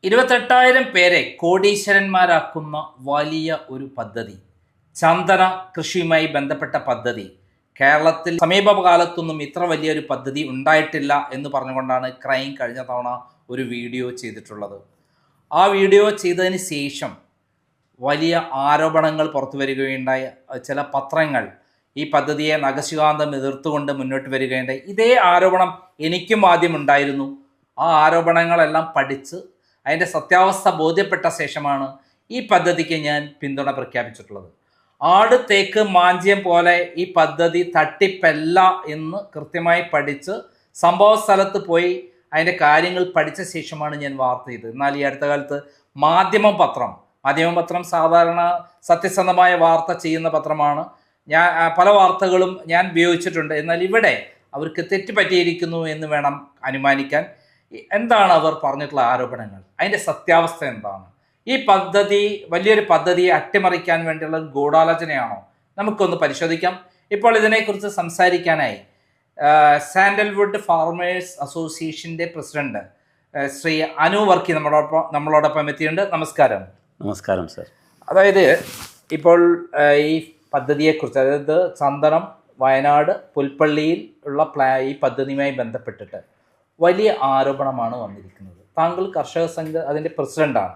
28,000 പേരെ കോടീശ്വരന്മാരാക്കുന്ന വലിയ ഒരു പദ്ധതി, ചന്ദന കൃഷിയുമായി ബന്ധപ്പെട്ട പദ്ധതി. കേരളത്തിൽ സമീപകാലത്തൊന്നും ഇത്ര വലിയൊരു പദ്ധതി ഉണ്ടായിട്ടില്ല എന്ന് പറഞ്ഞുകൊണ്ടാണ് ക്രൈം കഴിഞ്ഞ തവണ ഒരു വീഡിയോ ചെയ്തിട്ടുള്ളത്. ആ വീഡിയോ ചെയ്തതിന് ശേഷം വലിയ ആരോപണങ്ങൾ പുറത്തു വരികയുണ്ടായ ചില പത്രങ്ങൾ ഈ പദ്ധതിയെ നഖശികാന്തം എതിർത്തുകൊണ്ട് മുന്നോട്ട് വരികയുണ്ടായി. ഇതേ ആരോപണം എനിക്കും ആദ്യം ഉണ്ടായിരുന്നു. ആ ആരോപണങ്ങളെല്ലാം പഠിച്ച് അതിൻ്റെ സത്യാവസ്ഥ ബോധ്യപ്പെട്ട ശേഷമാണ് ഈ പദ്ധതിക്ക് ഞാൻ പിന്തുണ പ്രഖ്യാപിച്ചിട്ടുള്ളത്. ആട് തേക്ക് മാഞ്ചിയം പോലെ ഈ പദ്ധതി തട്ടിപ്പല്ല എന്ന് കൃത്യമായി പഠിച്ച് സംഭവ സ്ഥലത്ത് പോയി അതിൻ്റെ കാര്യങ്ങൾ പഠിച്ച ശേഷമാണ് ഞാൻ വാർത്ത ചെയ്തത്. എന്നാൽ ഈ അടുത്ത കാലത്ത് മാധ്യമപത്രം സാധാരണ സത്യസന്ധമായ വാർത്ത ചെയ്യുന്ന പത്രമാണ്. ഞാൻ പല വാർത്തകളും ഞാൻ ഉപയോഗിച്ചിട്ടുണ്ട്. എന്നാൽ ഇവിടെ അവർക്ക് തെറ്റുപറ്റിയിരിക്കുന്നു എന്ന് വേണം അനുമാനിക്കാൻ. എന്താണ് അവർ പറഞ്ഞിട്ടുള്ള ആരോപണങ്ങൾ, അതിൻ്റെ സത്യാവസ്ഥ എന്താണ്? ഈ പദ്ധതി വലിയൊരു പദ്ധതിയെ അട്ടിമറിക്കാൻ വേണ്ടിയുള്ള ഗൂഢാലോചനയാണോ? നമുക്കൊന്ന് പരിശോധിക്കാം. ഇപ്പോൾ ഇതിനെക്കുറിച്ച് സംസാരിക്കാനായി സാൻഡൽവുഡ് ഫാർമേഴ്സ് അസോസിയേഷൻ്റെ പ്രസിഡന്റ് ശ്രീ അനു വർക്കി നമ്മളോടൊപ്പം എത്തിയിട്ടുണ്ട്. നമസ്കാരം. നമസ്കാരം സർ. അതായത് ഇപ്പോൾ ഈ പദ്ധതിയെക്കുറിച്ച്, അതായത് ചന്ദനം വയനാട് പുൽപ്പള്ളിയിൽ ഉള്ള ഈ പദ്ധതിയുമായി ബന്ധപ്പെട്ടിട്ട് വലിയ ആരോപണമാണ് വന്നിരിക്കുന്നത്. താങ്കൾ കർഷക സംഘ അതിൻ്റെ പ്രസിഡൻ്റാണ്.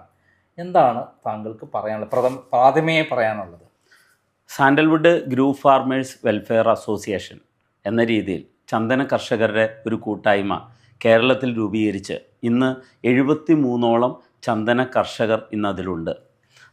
എന്താണ് താങ്കൾക്ക് പറയാനുള്ളത്, പ്രാഥമികമായി പറയാനുള്ളത്? Sandalwood group farmers welfare association എന്ന രീതിയിൽ ചന്ദന കർഷകരുടെ ഒരു കൂട്ടായ്മ കേരളത്തിൽ രൂപീകരിച്ച് ഇന്ന് 73ഓളം ചന്ദന കർഷകർ ഇന്നതിലുണ്ട്.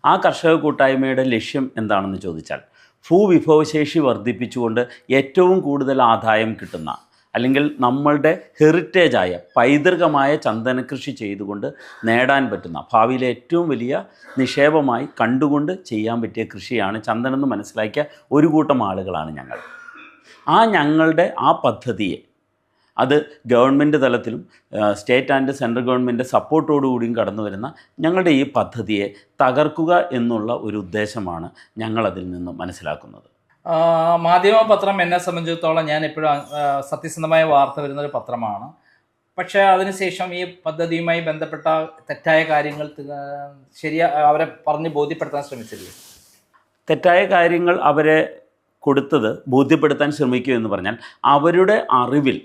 ആ കർഷക കൂട്ടായ്മയുടെ ലക്ഷ്യം എന്താണെന്ന് ചോദിച്ചാൽ, ഭൂവിഭവശേഷി വർദ്ധിപ്പിച്ചുകൊണ്ട് ഏറ്റവും കൂടുതൽ ആദായം കിട്ടുന്ന, അല്ലെങ്കിൽ നമ്മളുടെ ഹെറിറ്റേജായ പൈതൃകമായ ചന്ദന കൃഷി ചെയ്തുകൊണ്ട് നേടാൻ പറ്റുന്ന, ഭാവിയിലെ ഏറ്റവും വലിയ നിക്ഷേപമായി കണ്ടുകൊണ്ട് ചെയ്യാൻ പറ്റിയ കൃഷിയാണ് ചന്ദനം എന്ന് മനസ്സിലാക്കിയ ഒരു കൂട്ടം ആളുകളാണ് ഞങ്ങൾ. ഞങ്ങളുടെ ആ പദ്ധതിയെ, അത് ഗവൺമെൻറ് തലത്തിലും സ്റ്റേറ്റ് ആൻഡ് സെൻട്രൽ ഗവൺമെൻറ് സപ്പോർട്ടോടുകൂടിയും കടന്നു വരുന്ന ഞങ്ങളുടെ ഈ പദ്ധതിയെ തകർക്കുക എന്നുള്ള ഒരു ഉദ്ദേശമാണ് ഞങ്ങളതിൽ നിന്ന് മനസ്സിലാക്കുന്നത്. മാധ്യമപത്രം എന്നെ സംബന്ധിച്ചിടത്തോളം ഞാൻ എപ്പോഴും സത്യസന്ധമായ വാർത്ത വരുന്നൊരു പത്രമാണ്. പക്ഷേ അതിനുശേഷം ഈ പദ്ധതിയുമായി ബന്ധപ്പെട്ട തെറ്റായ കാര്യങ്ങൾ അവരെ പറഞ്ഞ് ബോധ്യപ്പെടുത്താൻ ശ്രമിച്ചില്ലേ? തെറ്റായ കാര്യങ്ങൾ അവരെ കൊടുത്തത് ബോധ്യപ്പെടുത്താൻ ശ്രമിക്കുക എന്ന് പറഞ്ഞാൽ, അവരുടെ അറിവിൽ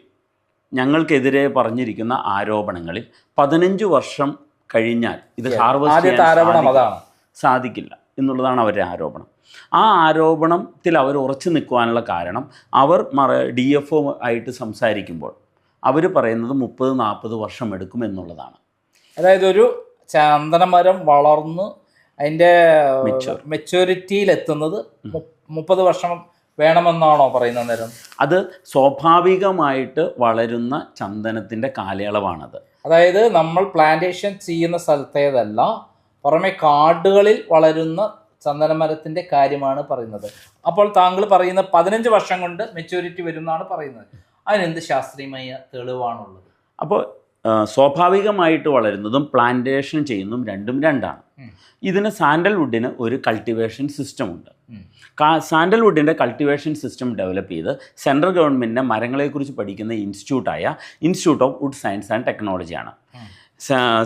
ഞങ്ങൾക്കെതിരെ പറഞ്ഞിരിക്കുന്ന ആരോപണങ്ങളിൽ 15 വർഷം കഴിഞ്ഞാൽ ഇത് ഹാർവെസ്റ്റ് ചെയ്യാൻ സാധിക്കില്ല എന്നുള്ളതാണ് അവരുടെ ആരോപണം. ആ ആരോപണത്തിൽ അവർ ഉറച്ചു നിൽക്കുവാനുള്ള കാരണം, അവർ DFO ആയിട്ട് സംസാരിക്കുമ്പോൾ അവർ പറയുന്നത് 30-40 വർഷം എടുക്കും എന്നുള്ളതാണ്. അതായത് ഒരു ചന്ദനമരം വളർന്ന് അതിൻ്റെ മെച്യൂരിറ്റിയിലെത്തുന്നത് 30 വർഷം വേണമെന്നാണോ പറയുന്ന നേരം? അത് സ്വാഭാവികമായിട്ട് വളരുന്ന ചന്ദനത്തിൻ്റെ കാലയളവാണത്. അതായത് നമ്മൾ പ്ലാന്റേഷൻ ചെയ്യുന്ന സ്ഥലത്തേതല്ല, പുറമെ കാടുകളിൽ വളരുന്ന ചന്ദനമരത്തിൻ്റെ കാര്യമാണ് പറയുന്നത്. അപ്പോൾ താങ്കൾ പറയുന്ന 15 വർഷം കൊണ്ട് മെച്യൂരിറ്റി വരുമെന്നാണ് പറയുന്നത്. അതിനെന്ത് ശാസ്ത്രീയമായ തെളിവാണുള്ളത്? അപ്പോൾ സ്വാഭാവികമായിട്ട് വളരുന്നതും പ്ലാന്റേഷൻ ചെയ്യുന്നതും രണ്ടാണ്. ഇതിന് സാൻഡൽവുഡിന് ഒരു കൾട്ടിവേഷൻ സിസ്റ്റം ഉണ്ട്. സാൻഡൽവുഡിൻ്റെ കൾട്ടിവേഷൻ സിസ്റ്റം ഡെവലപ്പ് ചെയ്ത് സെൻട്രൽ ഗവൺമെൻറ്റിൻ്റെ മരങ്ങളെക്കുറിച്ച് പഠിക്കുന്ന institute of wood science and ടെക്നോളജിയാണ്.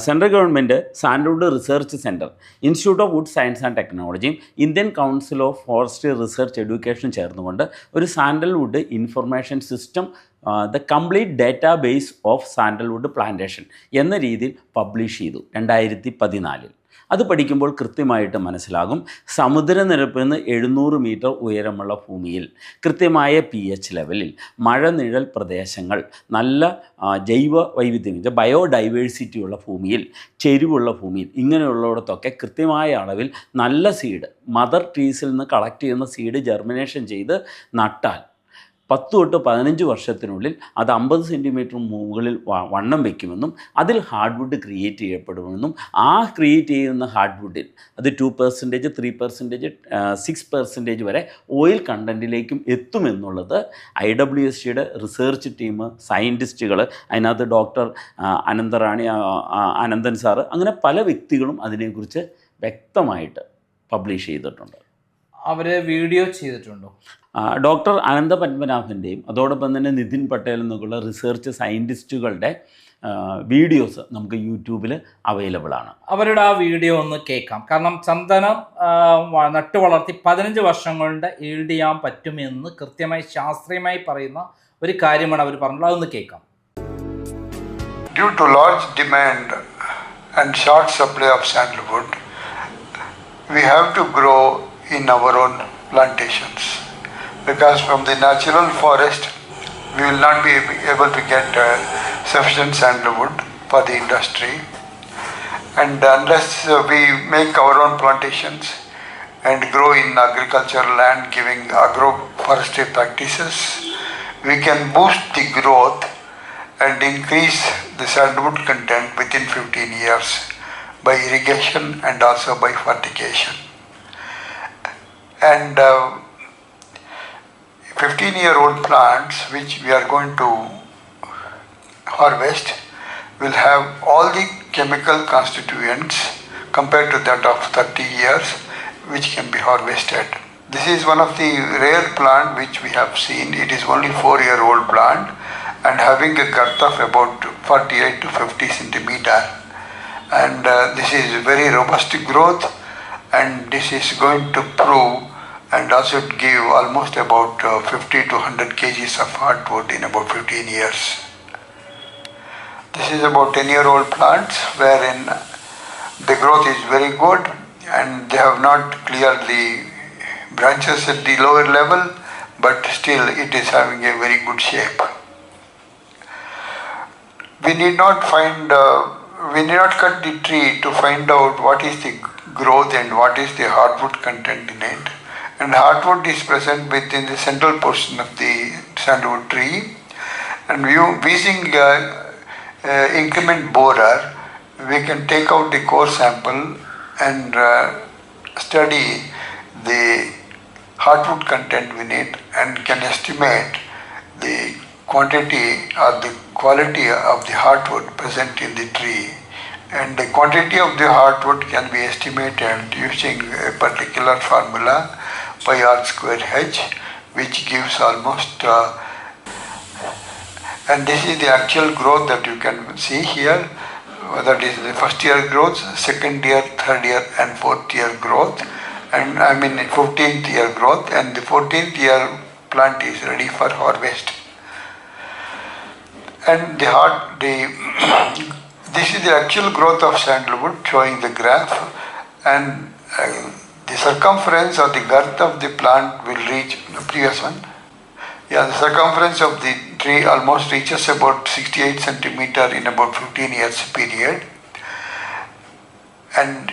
Central government sandalwood research centre, institute of wood science and ടെക്നോളജിയും Indian council of forestry research education ചേർന്നുകൊണ്ട് ഒരു sandalwood information system, the complete data base of sandalwood plantation എന്ന രീതിയിൽ publish ചെയ്തു 2014. അത് പഠിക്കുമ്പോൾ കൃത്യമായിട്ട് മനസ്സിലാകും, സമുദ്രനിരപ്പിൽ നിന്ന് 700 മീറ്റർ ഉയരമുള്ള ഭൂമിയിൽ കൃത്യമായ pH ലെവലിൽ, മഴനിഴൽ പ്രദേശങ്ങൾ, നല്ല ജൈവ വൈവിധ്യം, ബയോഡൈവേഴ്സിറ്റി ഉള്ള ഭൂമിയിൽ, ചെരിവുള്ള ഭൂമിയിൽ, ഇങ്ങനെയുള്ളിടത്തൊക്കെ കൃത്യമായ അളവിൽ നല്ല സീഡ്, മദർ ട്രീസിൽ നിന്ന് കളക്ട് ചെയ്യുന്ന സീഡ് ജെർമിനേഷൻ ചെയ്ത് നട്ടാൽ 10 തൊട്ട് 15 വർഷത്തിനുള്ളിൽ അത് 50 സെൻറ്റിമീറ്റർ മുകളിൽ വണ്ണം വയ്ക്കുമെന്നും അതിൽ ഹാർഡ്വുഡ് ക്രിയേറ്റ് ചെയ്യപ്പെടുമെന്നും ക്രിയേറ്റ് ചെയ്യുന്ന ഹാർഡ്വുഡിൽ അത് 2%, 3%, 6% വരെ ഓയിൽ കണ്ടൻറ്റിലേക്കും എത്തുമെന്നുള്ളത് IWSCയുടെ റിസർച്ച് ടീം, സയൻറ്റിസ്റ്റുകൾ, അതിനകത്ത് ഡോക്ടർ അനന്തൻ സാറ്, അങ്ങനെ പല വ്യക്തികളും അതിനെക്കുറിച്ച് വ്യക്തമായിട്ട് പബ്ലിഷ് ചെയ്തിട്ടുണ്ട്. അവർ വീഡിയോ ചെയ്തിട്ടുണ്ടോ? ഡോക്ടർ അനന്ത പത്മനാഭൻ്റെയും അതോടൊപ്പം തന്നെ നിതിൻ പട്ടേൽ എന്നൊക്കെയുള്ള റിസർച്ച് സയൻറ്റിസ്റ്റുകളുടെ വീഡിയോസ് നമുക്ക് യൂട്യൂബിൽ അവൈലബിൾ ആണ്. അവരുടെ ആ വീഡിയോ ഒന്ന് കേൾക്കാം. കാരണം ചന്ദനം നട്ടു വളർത്തി 15 വർഷം കൊണ്ട് ഈൽഡ് ചെയ്യാൻ പറ്റുമെന്ന് കൃത്യമായി ശാസ്ത്രീയമായി പറയുന്ന ഒരു കാര്യമാണ് അവർ പറഞ്ഞത്. അതൊന്ന് കേൾക്കാം. Due to large demand and short supply of sandalwood, we have to grow in our own plantations, because from the natural forest we will not be able to get sufficient sandalwood for the industry, and unless we make our own plantations and grow in agricultural land giving agroforestry practices, we can boost the growth and increase the sandalwood content within 15 years by irrigation and also by fertigation. And 15-year-old plants which we are going to harvest will have all the chemical constituents compared to that of 30 years which can be harvested. This is one of the rare plant which we have seen. It is only 4-year-old plant and having a girth of about 48 to 50 centimeter. And this is very robust growth, and this is going to prove and also give almost about 50 to 100 kgs of hardwood in about 15 years. This is about 10-year-old plants wherein the growth is very good and they have not cleared the branches at the lower level, but still it is having a very good shape. We need not cut the tree to find out what is the growth and what is the hardwood content in it. And hardwood is present within the central portion of the sandalwood tree. And using increment borer, we can take out the core sample and study the hardwood content in it and can estimate the quantity or the quality of the hardwood present in the tree. And the quantity of the hardwood can be estimated using a particular formula pi r square h, which gives almost and this is the actual growth that you can see here. That is the first year growth, second year, third year and fourth year growth, and 15th year growth, and the 14th year plant is ready for harvest. And this is the actual growth of sandalwood showing the graph, and the circumference or the girth of the plant will reach the previous one. Yeah, the circumference of the tree almost reaches about 68 centimeter in about 15 years period, and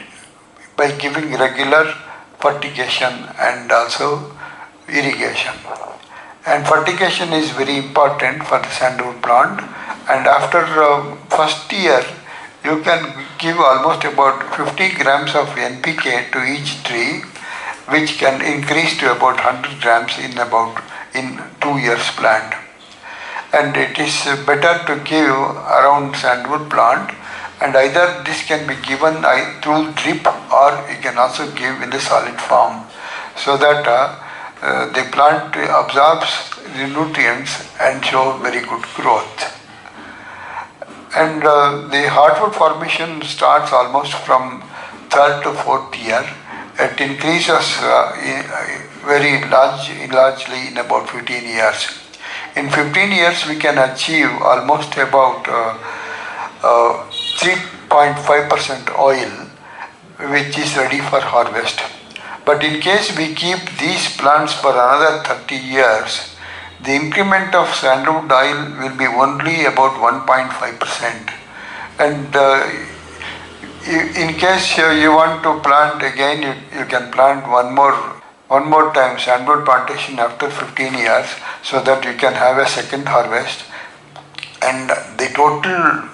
by giving regular fertigation and also irrigation. And fertigation is very important for the sandalwood plant, and after first year you can give almost about 50 grams of NPK to each tree, which can increase to about 100 grams in 2 years plant. And it is better to give around sandalwood plant, and either this can be given through drip or you can also give in the solid form, so that the plant absorbs the nutrients and show very good growth. And the hardwood formation starts almost from 3rd to 4th year. It increases very largely in about 15 years. In 15 years we can achieve almost about 3.5% oil, which is ready for harvest. But in case we keep these plants for another 30 years, the increment of sandalwood oil will be only about 1.5%. And in case you want to plant again, you can plant one more time sandalwood plantation after 15 years, so that you can have a second harvest. And the total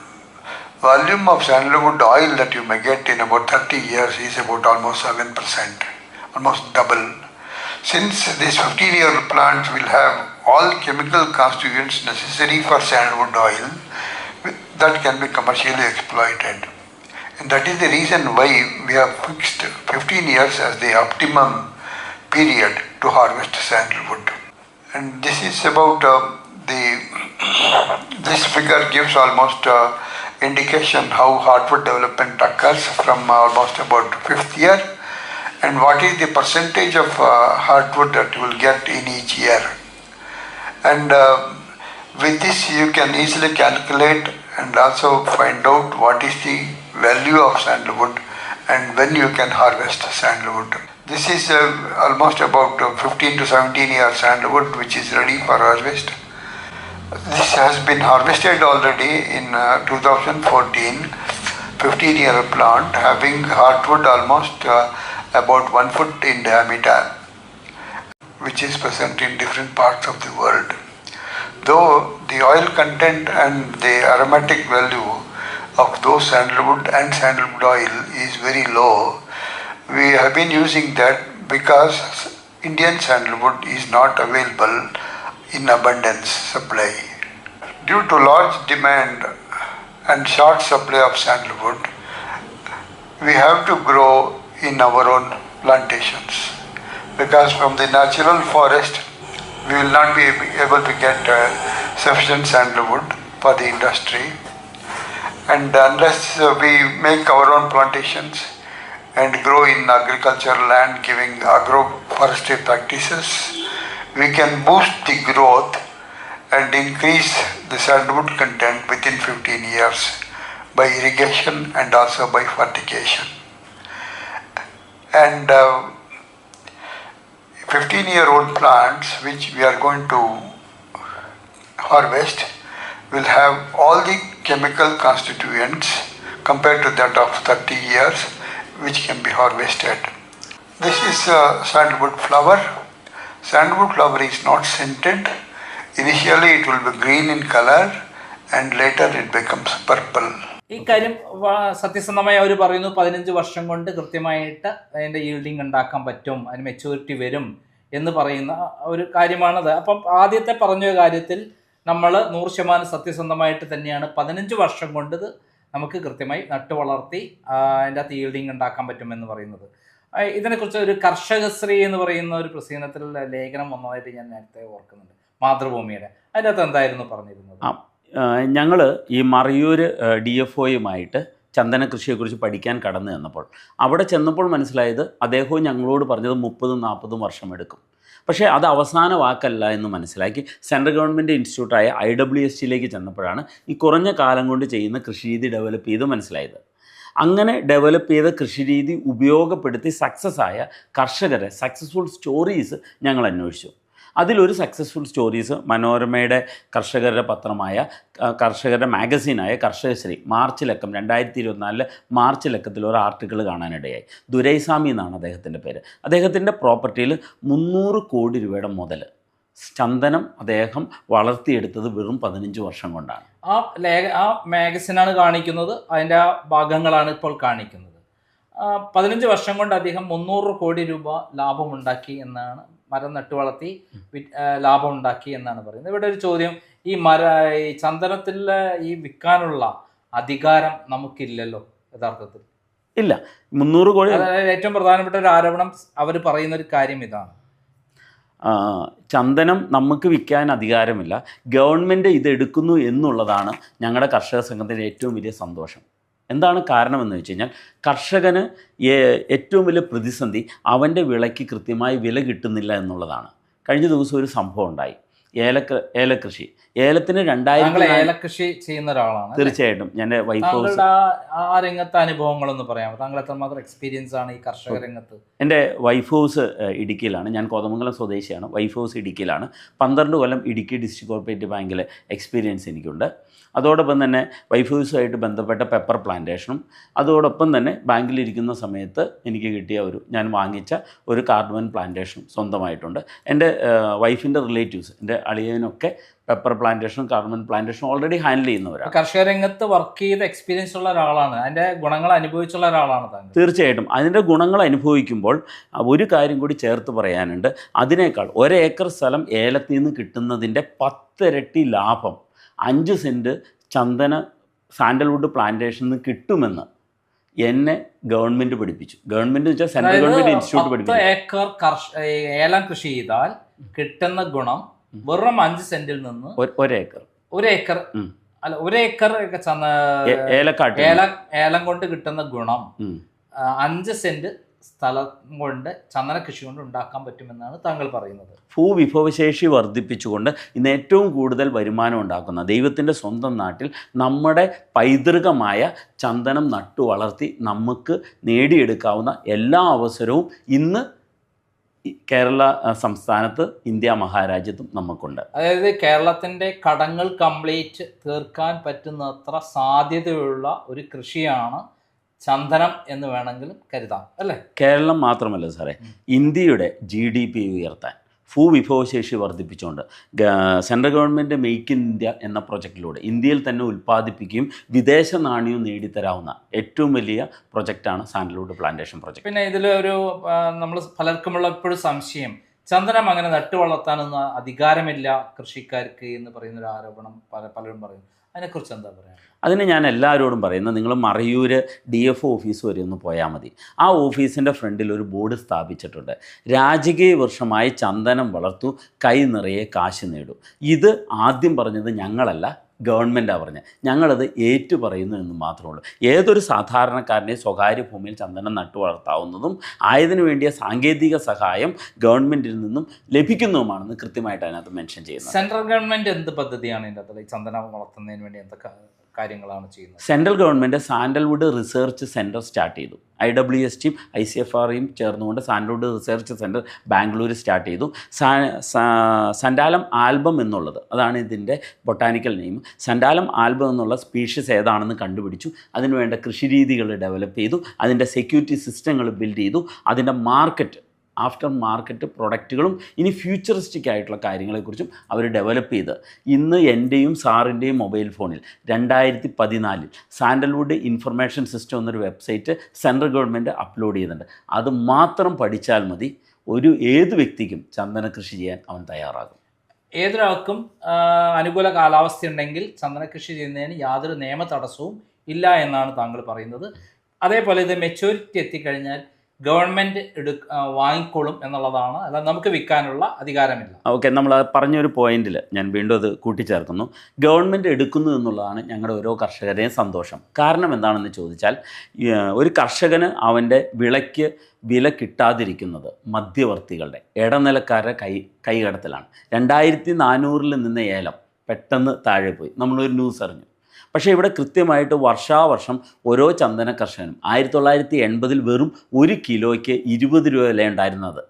volume of sandalwood oil that you may get in about 30 years is about almost 7%, almost double. Since these 15-year plants will have all chemical constituents necessary for sandalwood oil, that can be commercially exploited. And that is the reason why we have fixed 15 years as the optimum period to harvest sandalwood. And this is about this figure gives almost indication how hardwood development occurs from almost about 5th year, and what is the percentage of hardwood that you will get in each year. And with this you can easily calculate and also find out what is the value of sandalwood and when you can harvest sandalwood. This is almost about 15 to 17 year sandalwood which is ready for harvest. This has been harvested already in 2014, 15-year plant having hardwood almost about 1 foot in diameter, which is present in different parts of the world. Though the oil content and the aromatic value of those sandalwood and sandalwood oil is very low, we have been using that because Indian sandalwood is not available in abundance supply. Due to large demand and short supply of sandalwood, we have to grow in our own plantations, because from the natural forest we will not be able to get sufficient sandalwood for the industry, and unless we make our own plantations and grow in agricultural land giving agroforestry practices, we can boost the growth and increase the sandalwood content within 15 years by irrigation and also by fertigation. And 15-year-old plants which we are going to harvest will have all the chemical constituents compared to that of 30 years which can be harvested. This is sandalwood flower. Sandalwood flower is not scented. Initially it will be green in color and later it becomes purple. ഈ കാര്യം സത്യസന്ധമായി അവർ പറയുന്നു 15 വർഷം കൊണ്ട് കൃത്യമായിട്ട് അതിൻ്റെ yielding ഉണ്ടാക്കാൻ പറ്റും, അതിന് മെച്യൂരിറ്റി വരും എന്ന് പറയുന്ന ഒരു കാര്യമാണത്. അപ്പം ആദ്യത്തെ പറഞ്ഞ കാര്യത്തിൽ നമ്മൾ 100% സത്യസന്ധമായിട്ട് തന്നെയാണ് 15 വർഷം കൊണ്ട് ഇത് നമുക്ക് കൃത്യമായി നട്ടു വളർത്തി അതിൻ്റെ അകത്ത് ഈൽഡിങ് ഉണ്ടാക്കാൻ പറ്റുമെന്ന് പറയുന്നത്. ഇതിനെക്കുറിച്ച് ഒരു കർഷകശ്രീ എന്ന് പറയുന്ന ഒരു പ്രസിദ്ധീകരണത്തിലുള്ള ലേഖനം വന്നതായിട്ട് ഞാൻ നേരത്തെ ഓർക്കുന്നുണ്ട്, മാതൃഭൂമിയുടെ. അതിൻ്റെ അകത്ത് എന്തായിരുന്നു പറഞ്ഞിരുന്നത്? ഞങ്ങൾ ഈ മറയൂർ DFOയുമായിട്ട് ചന്ദന കൃഷിയെക്കുറിച്ച് പഠിക്കാൻ കടന്നു ചെന്നപ്പോൾ അവിടെ ചെന്നപ്പോൾ മനസ്സിലായത് അദ്ദേഹവും ഞങ്ങളോട് പറഞ്ഞത് 30-40 വർഷം എടുക്കും. പക്ഷേ അത് അവസാന വാക്കല്ല എന്ന് മനസ്സിലാക്കി സെൻട്രൽ ഗവൺമെൻറ് ഇൻസ്റ്റിറ്റ്യൂട്ടായ IWSTയിലേക്ക് ചെന്നപ്പോഴാണ് ഈ കുറഞ്ഞ കാലം കൊണ്ട് ചെയ്യുന്ന കൃഷിരീതി ഡെവലപ്പ് ചെയ്ത് മനസ്സിലായത്. അങ്ങനെ ഡെവലപ്പ് ചെയ്ത കൃഷിരീതി ഉപയോഗപ്പെടുത്തി സക്സസ് ആയ കർഷകരെ സക്സസ്ഫുൾ സ്റ്റോറീസ് ഞങ്ങൾ അന്വേഷിച്ചു. അതിലൊരു സക്സസ്ഫുൾ സ്റ്റോറീസ് മനോരമയുടെ കർഷകരുടെ പത്രമായ കർഷകരുടെ മാഗസീനായ കർഷകശ്രീ മാർച്ച് 2024 മാർച്ച് ലക്കത്തിൽ ഒരു ആർട്ടിക്കിൾ കാണാനിടയായി. ദുരൈസ്വാമി എന്നാണ് അദ്ദേഹത്തിൻ്റെ പേര്. അദ്ദേഹത്തിൻ്റെ പ്രോപ്പർട്ടിയിൽ 300 കോടി രൂപയുടെ മുതൽ ചന്ദനം അദ്ദേഹം വളർത്തിയെടുത്തത് വെറും 15 വർഷം കൊണ്ടാണ്. ആ മാഗസിനാണ് കാണിക്കുന്നത്, അതിൻ്റെ ആ ഭാഗങ്ങളാണ് ഇപ്പോൾ കാണിക്കുന്നത്. 15 വർഷം കൊണ്ട് അദ്ദേഹം 300 കോടി രൂപ ലാഭമുണ്ടാക്കി എന്നാണ്, മരം നട്ടു വളർത്തി ലാഭം ഉണ്ടാക്കി എന്നാണ് പറയുന്നത്. ഇവിടെ ഒരു ചോദ്യം, ഈ ചന്ദനത്തിൽ ഈ വിൽക്കാനുള്ള അധികാരം നമുക്കില്ലല്ലോ യഥാർത്ഥത്തിൽ. ഇല്ല, 300 കോടി. ഏറ്റവും പ്രധാനപ്പെട്ട ഒരു ആരോപണം അവർ പറയുന്ന ഒരു കാര്യം ഇതാണ്, ചന്ദനം നമുക്ക് വിൽക്കാൻ അധികാരമില്ല, ഗവൺമെൻറ് ഇതെടുക്കുന്നു എന്നുള്ളതാണ് ഞങ്ങളുടെ കർഷക സംഘത്തിൻ്റെ ഏറ്റവും വലിയ സന്തോഷം. എന്താണ് കാരണമെന്ന് വെച്ച് കഴിഞ്ഞാൽ കർഷകന് ഏറ്റവും വലിയ പ്രതിസന്ധി അവൻ്റെ വിളയ്ക്ക് കൃത്യമായി വില കിട്ടുന്നില്ല എന്നുള്ളതാണ്. കഴിഞ്ഞ ദിവസം ഒരു സംഭവം ഉണ്ടായി, ഏലകൃഷി. ഏലത്തിന് 2000 ഏലകൃഷി ചെയ്യുന്ന ഒരാളാണ്. തീർച്ചയായിട്ടും ഞാൻ വൈഫ് ഹൗസ് ആ രംഗത്തെ അനുഭവങ്ങളൊന്ന് പറയാമോ? താങ്കൾ എത്രമാത്രം എക്സ്പീരിയൻസ് ആണ് ഈ കർഷക രംഗത്ത്? എൻ്റെ വൈഫ് ഹൗസ് ഇടുക്കിയിലാണ്. ഞാൻ കോതമംഗലം സ്വദേശിയാണ്. വൈഫ് ഹൗസ് ഇടുക്കിയിലാണ്. 12 കൊല്ലം ഇടുക്കി ഡിസ്ട്രിക്ട് കോർപ്പറേറ്റീവ് ബാങ്കിൽ എക്സ്പീരിയൻസ് എനിക്കുണ്ട്. അതോടൊപ്പം തന്നെ വൈഫ് ഹൗസുമായിട്ട് ബന്ധപ്പെട്ട പെപ്പർ പ്ലാന്റേഷനും, അതോടൊപ്പം തന്നെ ബാങ്കിലിരിക്കുന്ന സമയത്ത് എനിക്ക് കിട്ടിയ ഞാൻ വാങ്ങിച്ച ഒരു കാർഡമൻ പ്ലാന്റേഷനും സ്വന്തമായിട്ടുണ്ട്. എൻ്റെ വൈഫിൻ്റെ റിലേറ്റീവ്സ്, എൻ്റെ അളിയനൊക്കെ പെപ്പർ പ്ലാന്റേഷനും കാർഡമൻ പ്ലാന്റേഷനും ഓൾറെഡി ഹാൻഡിൽ ചെയ്യുന്നവരാണ്. കർഷക രംഗത്ത് വർക്ക് ചെയ്ത് എക്സ്പീരിയൻസ് ഉള്ള ഒരാളാണ്, അതിൻ്റെ ഗുണങ്ങൾ അനുഭവിച്ചുള്ള ഒരാളാണ് താങ്കൾ. തീർച്ചയായിട്ടും അതിൻ്റെ ഗുണങ്ങൾ അനുഭവിക്കുമ്പോൾ ഒരു കാര്യം കൂടി ചേർത്ത് പറയാനുണ്ട്. അതിനേക്കാൾ 1 ഏക്കർ സ്ഥലം ഏലത്തിൽ നിന്ന് കിട്ടുന്നതിൻ്റെ 10 ഇരട്ടി ലാഭം 5 സെൻറ്റ് ചന്ദന സാൻഡൽവുഡ് പ്ലാന്റേഷനിൽ നിന്ന് കിട്ടുമെന്ന് എന്നെ ഗവൺമെൻറ് പഠിപ്പിച്ചു. ഗവൺമെൻറ് വെച്ചാൽ സെൻട്രൽ ഗവൺമെൻറ് ഇൻസ്റ്റിറ്റ്യൂട്ട് പഠിപ്പിച്ചു. 10 ഏക്കർ ഏലം കൃഷി ചെയ്താൽ കിട്ടുന്ന ഗുണം വെറും 5 സെന്റിൽ നിന്ന് 1 ഏക്കർ അല്ല, 1 ഏക്കർ ഏലക്കാട്ട് ഏലം കൊണ്ട് കിട്ടുന്ന ഗുണം 5 സെന്റ് സ്ഥലം കൊണ്ട് ചന്ദന കൃഷി കൊണ്ട് ഉണ്ടാക്കാൻ പറ്റുമെന്നാണ് താങ്കൾ പറയുന്നത്. ഭൂവിഭവശേഷി വർദ്ധിപ്പിച്ചുകൊണ്ട് ഇന്ന് ഏറ്റവും കൂടുതൽ വരുമാനം ഉണ്ടാക്കുന്ന ദൈവത്തിൻ്റെ സ്വന്തം നാട്ടിൽ നമ്മുടെ പൈതൃകമായ ചന്ദനം നട്ടു വളർത്തി നമുക്ക് നേടിയെടുക്കാവുന്ന എല്ലാ അവസരവും ഇന്ന് കേരള സംസ്ഥാനത്ത്, ഇന്ത്യ മഹാരാജ്യത്തും നമുക്കുണ്ട്. അതായത് കേരളത്തിൻ്റെ കടങ്ങൾ കംപ്ലീറ്റ് തീർക്കാൻ പറ്റുന്നത്ര സാധ്യതയുള്ള ഒരു കൃഷിയാണ് ചന്ദനം എന്ന് വേണമെങ്കിലും കരുതാം, അല്ലേ? കേരളം മാത്രമല്ല സാറേ, ഇന്ത്യയുടെ GDP ഉയർത്താൻ ഭൂവിഭവശേഷി വർദ്ധിപ്പിച്ചുകൊണ്ട് central government make in India എന്ന പ്രൊജക്റ്റിലൂടെ ഇന്ത്യയിൽ തന്നെ ഉൽപ്പാദിപ്പിക്കുകയും വിദേശ നാണ്യവും നേടിത്തരാവുന്ന ഏറ്റവും വലിയ പ്രൊജക്റ്റാണ് സാൻഡൽവുഡ് പ്ലാന്റേഷൻ പ്രൊജക്റ്റ്. പിന്നെ ഇതിലൊരു നമ്മൾ പലർക്കുമുള്ള എപ്പോഴും സംശയം, ചന്ദനം അങ്ങനെ നട്ടു വളർത്താനൊന്നും അധികാരമില്ല കൃഷിക്കാർക്ക് എന്ന് പറയുന്നൊരു ആരോപണം പലരും പറയും. അതിനെക്കുറിച്ച് എന്താ പറയുക? അതിന് ഞാൻ എല്ലാവരോടും പറയുന്നത്, നിങ്ങൾ മറയൂർ DFO ഓഫീസ് വരെ ഒന്ന് പോയാൽ മതി. ആ ഓഫീസിൻ്റെ ഫ്രണ്ടിൽ ഒരു ബോർഡ് സ്ഥാപിച്ചിട്ടുണ്ട്, രാജകീയ വർഷമായി ചന്ദനം വളർത്തു, കൈ നിറയെ കാശ് നേടൂ. ഇത് ആദ്യം പറഞ്ഞത് ഞങ്ങളല്ല, ഗവൺമെൻറ്റാണ് പറഞ്ഞത്. ഞങ്ങളത് ഏറ്റു പറയുന്നു എന്ന് മാത്രമേ ഉള്ളൂ. ഏതൊരു സാധാരണക്കാരനെ സ്വകാര്യ ഭൂമിയിൽ ചന്ദനം നട്ടു വളർത്താവുന്നതും ആയതിനു വേണ്ടിയ സാങ്കേതിക സഹായം ഗവൺമെൻറ്റിൽ നിന്നും ലഭിക്കുന്നതുമാണെന്ന് കൃത്യമായിട്ട് അതിനകത്ത് മെൻഷൻ ചെയ്യുന്നത്. സെൻട്രൽ ഗവൺമെൻറ് എന്ത് പദ്ധതിയാണ് ഇതിൻ്റെ അകത്ത് ചന്ദനം വളർത്തുന്നതിന് വേണ്ടി എന്തൊക്കെ കാര്യങ്ങളാണ് ചെയ്യുന്നത്? Central government sandalwood research centre start ചെയ്തു. IWSTയും ICFRയും ചേർന്നുകൊണ്ട് sandalwood research centre Bangalore start ചെയ്തു. സൻഡാലം ആൽബം എന്നുള്ളത്, അതാണ് ഇതിൻ്റെ ബൊട്ടാനിക്കൽ നെയിം. സൻഡാലം ആൽബം എന്നുള്ള സ്പീഷീസ് ഏതാണെന്ന് കണ്ടുപിടിച്ചു. അതിനുവേണ്ട കൃഷിരീതികൾ ഡെവലപ്പ് ചെയ്തു. അതിൻ്റെ സെക്യൂരിറ്റി സിസ്റ്റങ്ങൾ ബിൽഡ് ചെയ്തു. അതിൻ്റെ ആഫ്റ്റർ മാർക്കറ്റ് പ്രൊഡക്റ്റുകളും ഇനി ഫ്യൂച്ചറിസ്റ്റിക് ആയിട്ടുള്ള കാര്യങ്ങളെക്കുറിച്ചും അവർ ഡെവലപ്പ് ചെയ്ത് ഇന്ന് എൻ്റെയും സാറിൻ്റെയും മൊബൈൽ ഫോണിൽ 2014 സാൻഡൽവുഡ് ഇൻഫർമേഷൻ സിസ്റ്റം എന്നൊരു വെബ്സൈറ്റ് സെൻട്രൽ ഗവൺമെൻറ് അപ്ലോഡ് ചെയ്യുന്നുണ്ട്. അത് മാത്രം പഠിച്ചാൽ മതി, ഏത് വ്യക്തിക്കും ചന്ദന കൃഷി ചെയ്യാൻ അവൻ തയ്യാറാകും. ഏതൊരാൾക്കും അനുകൂല കാലാവസ്ഥ ഉണ്ടെങ്കിൽ ചന്ദന കൃഷി ചെയ്യുന്നതിന് യാതൊരു നിയമ തടസ്സവും ഇല്ല എന്നാണ് താങ്കൾ പറയുന്നത്. അതേപോലെ ഇത് മെച്യൂരിറ്റി എത്തിക്കഴിഞ്ഞാൽ ഗവൺമെൻറ് വാങ്ങിക്കോളും എന്നുള്ളതാണ്, അല്ല നമുക്ക് വിൽക്കാനുള്ള അധികാരമില്ല. ഓക്കെ, നമ്മൾ പറഞ്ഞൊരു പോയിന്റിൽ ഞാൻ വീണ്ടും അത് കൂട്ടിച്ചേർക്കുന്നു. ഗവൺമെൻറ് എടുക്കുന്നു എന്നുള്ളതാണ് ഞങ്ങളുടെ ഓരോ കർഷകരെയും സന്തോഷം. കാരണം എന്താണെന്ന് ചോദിച്ചാൽ, ഒരു കർഷകന് അവൻ്റെ വിളയ്ക്ക് വില കിട്ടാതിരിക്കുന്നത് മധ്യവർത്തികളുടെ, ഇടനിലക്കാരുടെ കൈകടത്തലാണ്. 2400 നിന്ന ഏലം പെട്ടെന്ന് താഴെ പോയി, നമ്മളൊരു ന്യൂസ് അറിഞ്ഞു. പക്ഷേ ഇവിടെ കൃത്യമായിട്ട് വർഷാവർഷം ഓരോ ചന്ദന കർഷകനും 1980 വെറും 1 കിലോയ്ക്ക് 20 രൂപ വില ഉണ്ടായിരുന്നത്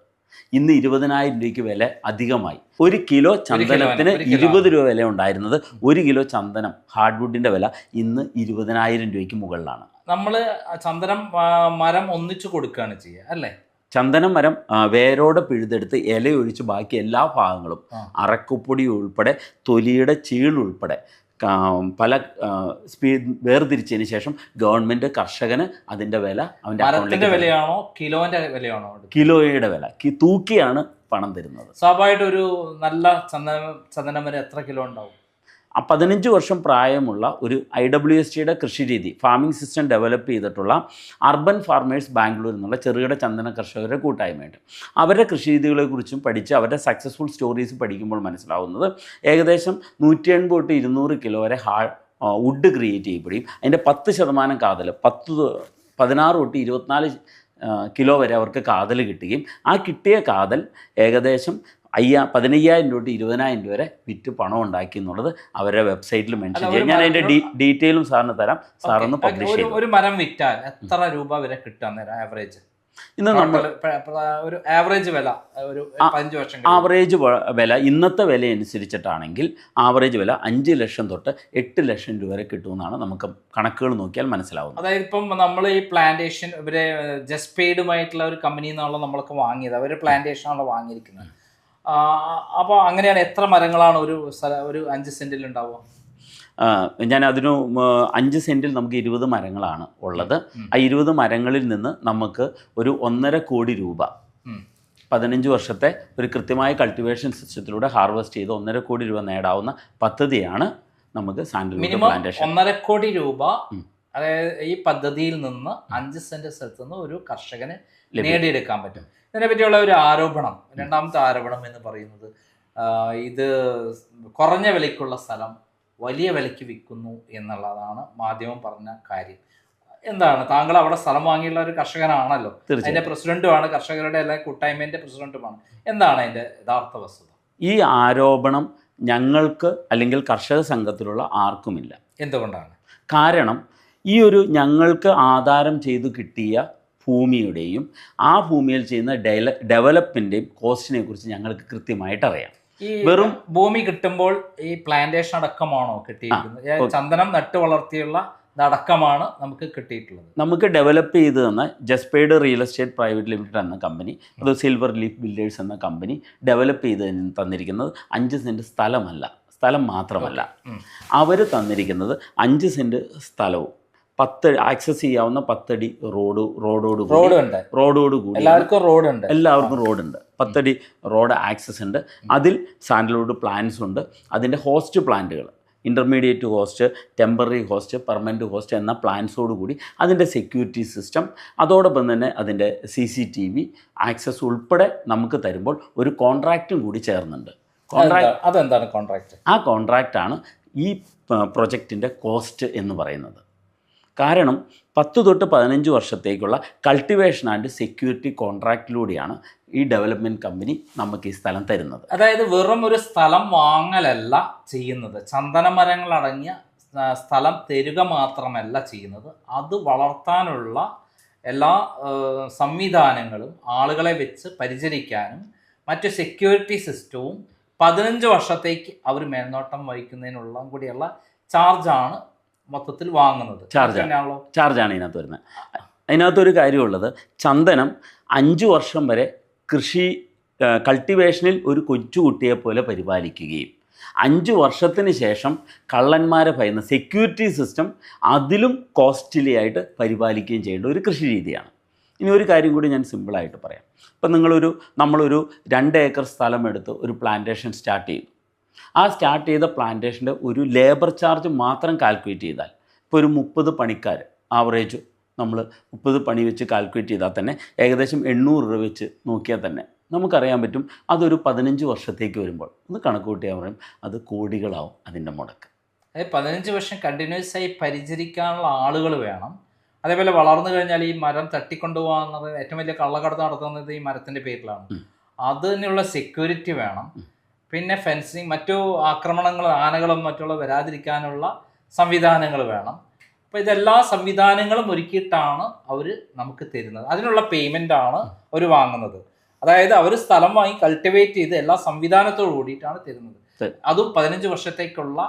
ഇന്ന് 20,000 രൂപയ്ക്ക് വില അധികമായി. 1 കിലോ ചന്ദനത്തിന് 20 രൂപ വില ഉണ്ടായിരുന്നത് 1 കിലോ ചന്ദനം ഹാർഡ്വുഡിൻ്റെ വില ഇന്ന് 20,000 രൂപയ്ക്ക് മുകളിലാണ്. നമ്മൾ ചന്ദനം മരം ഒന്നിച്ചു കൊടുക്കുകയാണ് ചെയ്യുക, അല്ലേ? ചന്ദനം മരം വേരോടെ പിഴുതെടുത്ത് ഇലയൊഴിച്ച് ബാക്കി എല്ലാ ഭാഗങ്ങളും, അറക്കുപ്പൊടി ഉൾപ്പെടെ തൊലിയുടെ ചീളുൾപ്പെടെ പല വേർതിരിച്ചതിന് ശേഷം ഗവൺമെൻറ് കർഷകന് അതിൻ്റെ വില അവൻ്റെ അക്കൗണ്ടിലേക്ക് വിലയാണോ കിലോന്റെ വിലയാണോ? കിലോയുടെ വില തൂക്കിയാണ് പണം തരുന്നത്. സ്വാഭാവികമായിട്ട് ഒരു നല്ല ചന്ദനം വരെ എത്ര കിലോ ഉണ്ടാവും? 15 വർഷം പ്രായമുള്ള ഒരു IWSTയുടെ കൃഷിരീതി ഫാമിംഗ് സിസ്റ്റം ഡെവലപ്പ് ചെയ്തിട്ടുള്ള അർബൻ ഫാർമേഴ്സ് ബാംഗ്ലൂർ എന്നുള്ള ചെറുകിട ചന്ദന കർഷകരുടെ കൂട്ടായ്മയുണ്ട്. അവരുടെ കൃഷിരീതികളെക്കുറിച്ചും പഠിച്ച് അവരുടെ സക്സസ്ഫുൽ സ്റ്റോറീസ് പഠിക്കുമ്പോൾ മനസ്സിലാവുന്നത് ഏകദേശം 180 തൊട്ട് 200 കിലോ വരെ വുഡ് ക്രിയേറ്റ് ചെയ്യപ്പെടുകയും അതിൻ്റെ 10% കാതൽ 16 തൊട്ട് 24 കിലോ വരെ അവർക്ക് കാതൽ കിട്ടുകയും ആ കിട്ടിയ കാതൽ ഏകദേശം 15,000 തൊട്ട് 20,000 രൂപ വരെ വിറ്റ് പണം ഉണ്ടാക്കി എന്നുള്ളത് അവരുടെ വെബ്സൈറ്റിൽ മെൻഷൻ ചെയ്യും. ഞാൻ അതിൻ്റെ ഡീറ്റെയിലും സാറിന് തരാം, സാറൊന്ന് പബ്ലിഷ് ചെയ്യും. ഒരു മരം വിറ്റാൽ എത്ര രൂപ വരെ കിട്ടാൻ ആവറേജ്? ഇന്ന് നമ്മൾ ഒരു ആവറേജ് വില, ഒരു 5 വർഷം ആവറേജ് വില ഇന്നത്തെ വില അനുസരിച്ചിട്ടാണെങ്കിൽ ആവറേജ് വില 5 ലക്ഷം തൊട്ട് 8 ലക്ഷം രൂപ വരെ കിട്ടുമെന്നാണ് നമുക്ക് കണക്കുകൾ നോക്കിയാൽ മനസ്സിലാവുന്നത്. അതായത് ഇപ്പം നമ്മൾ ഈ പ്ലാന്റേഷൻ ഇവരെ ജസ്റ്റ് പെയ്ഡുമായിട്ടുള്ള ഒരു കമ്പനിയിൽ നിന്നാണല്ലോ നമ്മളൊക്കെ വാങ്ങിയത്, അവർ പ്ലാന്റേഷനാണല്ലോ വാങ്ങിയിരിക്കുന്നത്. അപ്പോൾ അങ്ങനെയാണ് എത്ര മരങ്ങളാണ് ഒരു 5 സെന്റിൽ ഉണ്ടാവുക? ഞാൻ അതിന് 5 സെൻറ്റിൽ നമുക്ക് 20 മരങ്ങളാണ് ഉള്ളത്. ആ 20 മരങ്ങളിൽ നിന്ന് നമുക്ക് ഒരു 1.5 കോടി രൂപ 15 വർഷത്തെ ഒരു കൃത്യമായ കൾട്ടിവേഷൻ സിസ്റ്റത്തിലൂടെ ഹാർവെസ്റ്റ് ചെയ്ത് 1.5 കോടി രൂപ നേടാവുന്ന പദ്ധതിയാണ് നമുക്ക് സാൻഡൽവുഡ് പ്ലാന്റേഷൻ. 1.5 കോടി രൂപ അതായത് ഈ പദ്ധതിയിൽ നിന്ന് 5 സെന്റ് സ്ഥലത്ത് നിന്ന് ഒരു കർഷകന് നേടിയെടുക്കാൻ പറ്റും. ഇതിനെപ്പറ്റിയുള്ള ഒരു ആരോപണം, രണ്ടാമത്തെ ആരോപണം എന്ന് പറയുന്നത് ഇത് കുറഞ്ഞ വിലയ്ക്കുള്ള സ്ഥലം വലിയ വിലയ്ക്ക് വിൽക്കുന്നു എന്നുള്ളതാണ് മാധ്യമം പറഞ്ഞ കാര്യം. എന്താണ് താങ്കൾ അവിടെ സ്ഥലം വാങ്ങിയുള്ള ഒരു കർഷകനാണല്ലോ, അതിന്റെ പ്രസിഡന്റുമാണ്, കർഷകരുടെ എല്ലാ കൂട്ടായ്മേന്റെ പ്രസിഡന്റുമാണ്. എന്താണ് അതിന്റെ യഥാർത്ഥ വസ്തുത? ഈ ആരോപണം ഞങ്ങൾക്ക് അല്ലെങ്കിൽ കർഷക സംഘത്തിലുള്ള ആർക്കുമില്ല. എന്തുകൊണ്ടാണ്? കാരണം ഈ ഒരു ഞങ്ങൾക്ക് ആധാരം ചെയ്തു കിട്ടിയ ഭൂമിയുടെയും ആ ഭൂമിയിൽ ചെയ്യുന്ന ഡെവലപ്മെൻറ്റിൻ്റെയും കോസ്റ്റിനെ കുറിച്ച് ഞങ്ങൾക്ക് കൃത്യമായിട്ട് അറിയാം. ഈ വെറും ഭൂമി കിട്ടുമ്പോൾ ഈ പ്ലാന്റേഷൻ അടക്കമാണോ കിട്ടിയിരിക്കുന്നത്? ചന്ദനം നട്ട് വളർത്തിയുള്ള അടക്കമാണ് നമുക്ക് കിട്ടിയിട്ടുള്ളത്. നമുക്ക് ഡെവലപ്പ് ചെയ്ത് തന്ന ജസ്പേഡ് റിയൽ എസ്റ്റേറ്റ് പ്രൈവറ്റ് ലിമിറ്റഡ് എന്ന കമ്പനി, അത് സിൽവർ ലീഫ് ബിൽഡേഴ്സ് എന്ന കമ്പനി ഡെവലപ്പ് ചെയ്ത് തന്നിരിക്കുന്നത് 5 സെൻറ്റ് സ്ഥലം മാത്രമല്ല, അവർ തന്നിരിക്കുന്നത് 5 സെൻറ്റ് സ്ഥലവും 10 ആക്സസ് ചെയ്യാവുന്ന 10 അടി റോഡോടുകൂടി എല്ലാവർക്കും റോഡുണ്ട്. 10 അടി റോഡ് ആക്സസ് ഉണ്ട്. അതിൽ സാൻഡൽവുഡ് പ്ലാന്റ്സ് ഉണ്ട്. അതിൻ്റെ ഹോസ്റ്റ് പ്ലാന്റുകൾ, intermediate host, temporary host, permanent host എന്ന പ്ലാൻസോടുകൂടി അതിൻ്റെ സെക്യൂരിറ്റി സിസ്റ്റം, അതോടൊപ്പം തന്നെ അതിൻ്റെ CCTV ആക്സസ് ഉൾപ്പെടെ നമുക്ക് തരുമ്പോൾ ഒരു കോൺട്രാക്റ്റും കൂടി ചേർന്നുണ്ട്. അതെന്താണ് കോൺട്രാക്റ്റ്? ആ കോൺട്രാക്റ്റാണ് ഈ പ്രൊജക്റ്റിൻ്റെ കോസ്റ്റ് എന്ന് പറയുന്നത്. കാരണം 10 തൊട്ട് 15 വർഷത്തേക്കുള്ള കൾട്ടിവേഷൻ ആൻഡ് സെക്യൂരിറ്റി കോൺട്രാക്റ്റിലൂടെയാണ് ഈ ഡെവലപ്മെൻറ്റ് കമ്പനി നമുക്ക് ഈ സ്ഥലം തരുന്നത്. അതായത് വെറും ഒരു സ്ഥലം വാങ്ങലല്ല ചെയ്യുന്നത്, ചന്ദനമരങ്ങൾ അടങ്ങിയ സ്ഥലം തരിക മാത്രമല്ല ചെയ്യുന്നത്, അത് വളർത്താനുള്ള എല്ലാ സംവിധാനങ്ങളും ആളുകളെ വെച്ച് പരിചരിക്കാനും മറ്റു സെക്യൂരിറ്റി സിസ്റ്റവും 15 വർഷത്തേക്ക് അവർ മേൽനോട്ടം വഹിക്കുന്നതിനുള്ള കൂടിയുള്ള ചാർജാണ് മൊത്തത്തിൽ വാങ്ങുന്നത്. ചാർജാണ് ഇതിനകത്ത് വരുന്നത്. അതിനകത്തൊരു കാര്യമുള്ളത്, ചന്ദനം 5 വർഷം വരെ കൾട്ടിവേഷനിൽ ഒരു കൊച്ചുകുട്ടിയെ പോലെ പരിപാലിക്കുകയും 5 വർഷത്തിന് ശേഷം കള്ളന്മാരെ ഭയന്ന സെക്യൂരിറ്റി സിസ്റ്റം അതിലും കോസ്റ്റ്ലി ആയിട്ട് പരിപാലിക്കുകയും ചെയ്യേണ്ട ഒരു കൃഷി രീതിയാണ്. ഇനി ഒരു കാര്യം കൂടി ഞാൻ സിമ്പിളായിട്ട് പറയാം. ഇപ്പം നമ്മളൊരു 2 ഏക്കർ സ്ഥലം എടുത്ത് ഒരു പ്ലാന്റേഷൻ സ്റ്റാർട്ട് ചെയ്തു. ആ സ്റ്റാർട്ട് ചെയ്ത പ്ലാന്റേഷൻ്റെ ഒരു ലേബർ ചാർജ് മാത്രം കാൽക്കുലേറ്റ് ചെയ്താൽ, ഇപ്പോൾ ഒരു 30 പണിക്കാർ ആവറേജ് നമ്മൾ 30 പണി വെച്ച് കാൽക്കുലേറ്റ് ചെയ്താൽ തന്നെ ഏകദേശം 800 രൂപ വെച്ച് നോക്കിയാൽ തന്നെ നമുക്കറിയാൻ പറ്റും അതൊരു 15 വർഷത്തേക്ക് വരുമ്പോൾ ഒന്ന് കണക്ക് കൂട്ടിയാൽ പറയും അത് കോടികളാവും അതിൻ്റെ മുടക്ക്. അതായത് 15 വർഷം കണ്ടിന്യൂസ് ആയി പരിചരിക്കാനുള്ള ആളുകൾ വേണം. അതേപോലെ വളർന്നു കഴിഞ്ഞാൽ ഈ മരം തട്ടിക്കൊണ്ടുപോകാന്നത് ഏറ്റവും വലിയ കള്ളക്കടത്ത് നടത്തുന്നത് ഈ മരത്തിൻ്റെ പേരിലാണ്. അതിനുള്ള സെക്യൂരിറ്റി വേണം. പിന്നെ ഫെൻസിങ്, മറ്റു ആക്രമണങ്ങൾ, ആനകളും മറ്റുള്ള വരാതിരിക്കാനുള്ള സംവിധാനങ്ങൾ വേണം. അപ്പോൾ ഇതെല്ലാ സംവിധാനങ്ങളും ഒരുക്കിയിട്ടാണ് അവർ നമുക്ക് തരുന്നത്. അതിനുള്ള പേയ്മെൻ്റാണ് അവർ വാങ്ങുന്നത്. അതായത് അവർ സ്ഥലം വാങ്ങി കൾട്ടിവേറ്റ് ചെയ്ത് എല്ലാ സംവിധാനത്തോടു കൂടിയിട്ടാണ് തരുന്നത്. അതും 15 വർഷത്തേക്കുള്ള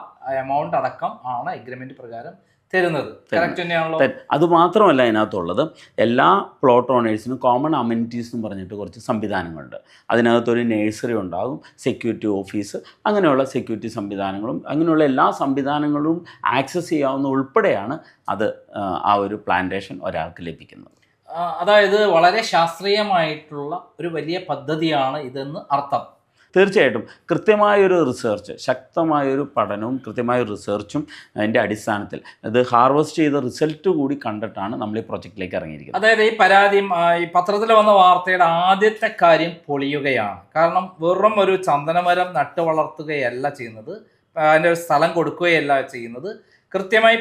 എമൗണ്ട് അടക്കം ആണ് എഗ്രിമെൻ്റ് പ്രകാരം തരുന്നത്. കറക്റ്റ് തന്നെയാണല്ലോ? അതുമാത്രമല്ല, അതിനകത്തുള്ളത് എല്ലാ പ്ലോട്ട് ഓണേഴ്സിനും കോമൺ അമ്യൂണിറ്റീസ് എന്ന് പറഞ്ഞിട്ട് കുറച്ച് സംവിധാനങ്ങളുണ്ട്. അതിനകത്തൊരു നഴ്സറി ഉണ്ടാകും, സെക്യൂരിറ്റി ഓഫീസ്, അങ്ങനെയുള്ള സെക്യൂരിറ്റി സംവിധാനങ്ങളും അങ്ങനെയുള്ള എല്ലാ സംവിധാനങ്ങളും ആക്സസ് ചെയ്യാവുന്ന ഉൾപ്പെടെയാണ് അത് ആ ഒരു പ്ലാന്റേഷൻ ഒരാൾക്ക് ലഭിക്കുന്നത്. അതായത് വളരെ ശാസ്ത്രീയമായിട്ടുള്ള ഒരു വലിയ പദ്ധതിയാണ് ഇതെന്ന് അർത്ഥം. തീർച്ചയായിട്ടും കൃത്യമായൊരു റിസർച്ച്, ശക്തമായൊരു പഠനവും കൃത്യമായൊരു റിസർച്ചും അതിൻ്റെ അടിസ്ഥാനത്തിൽ ഇത് ഹാർവെസ്റ്റ് ചെയ്ത റിസൾട്ട് കൂടി കണ്ടിട്ടാണ് നമ്മൾ ഈ പ്രൊജക്റ്റിലേക്ക് ഇറങ്ങിയിരിക്കുന്നത്. അതായത് ഈ പരാതി, ഈ പത്രത്തിൽ വന്ന വാർത്തയുടെ ആദ്യത്തെ കാര്യം പൊളിയുകയാണ്. കാരണം വെറും ഒരു ചന്ദനമരം നട്ടു വളർത്തുകയല്ല ചെയ്യുന്നത്, അതിൻ്റെ സ്ഥലം കൊടുക്കുകയല്ല ചെയ്യുന്നത്. കൃത്യമായി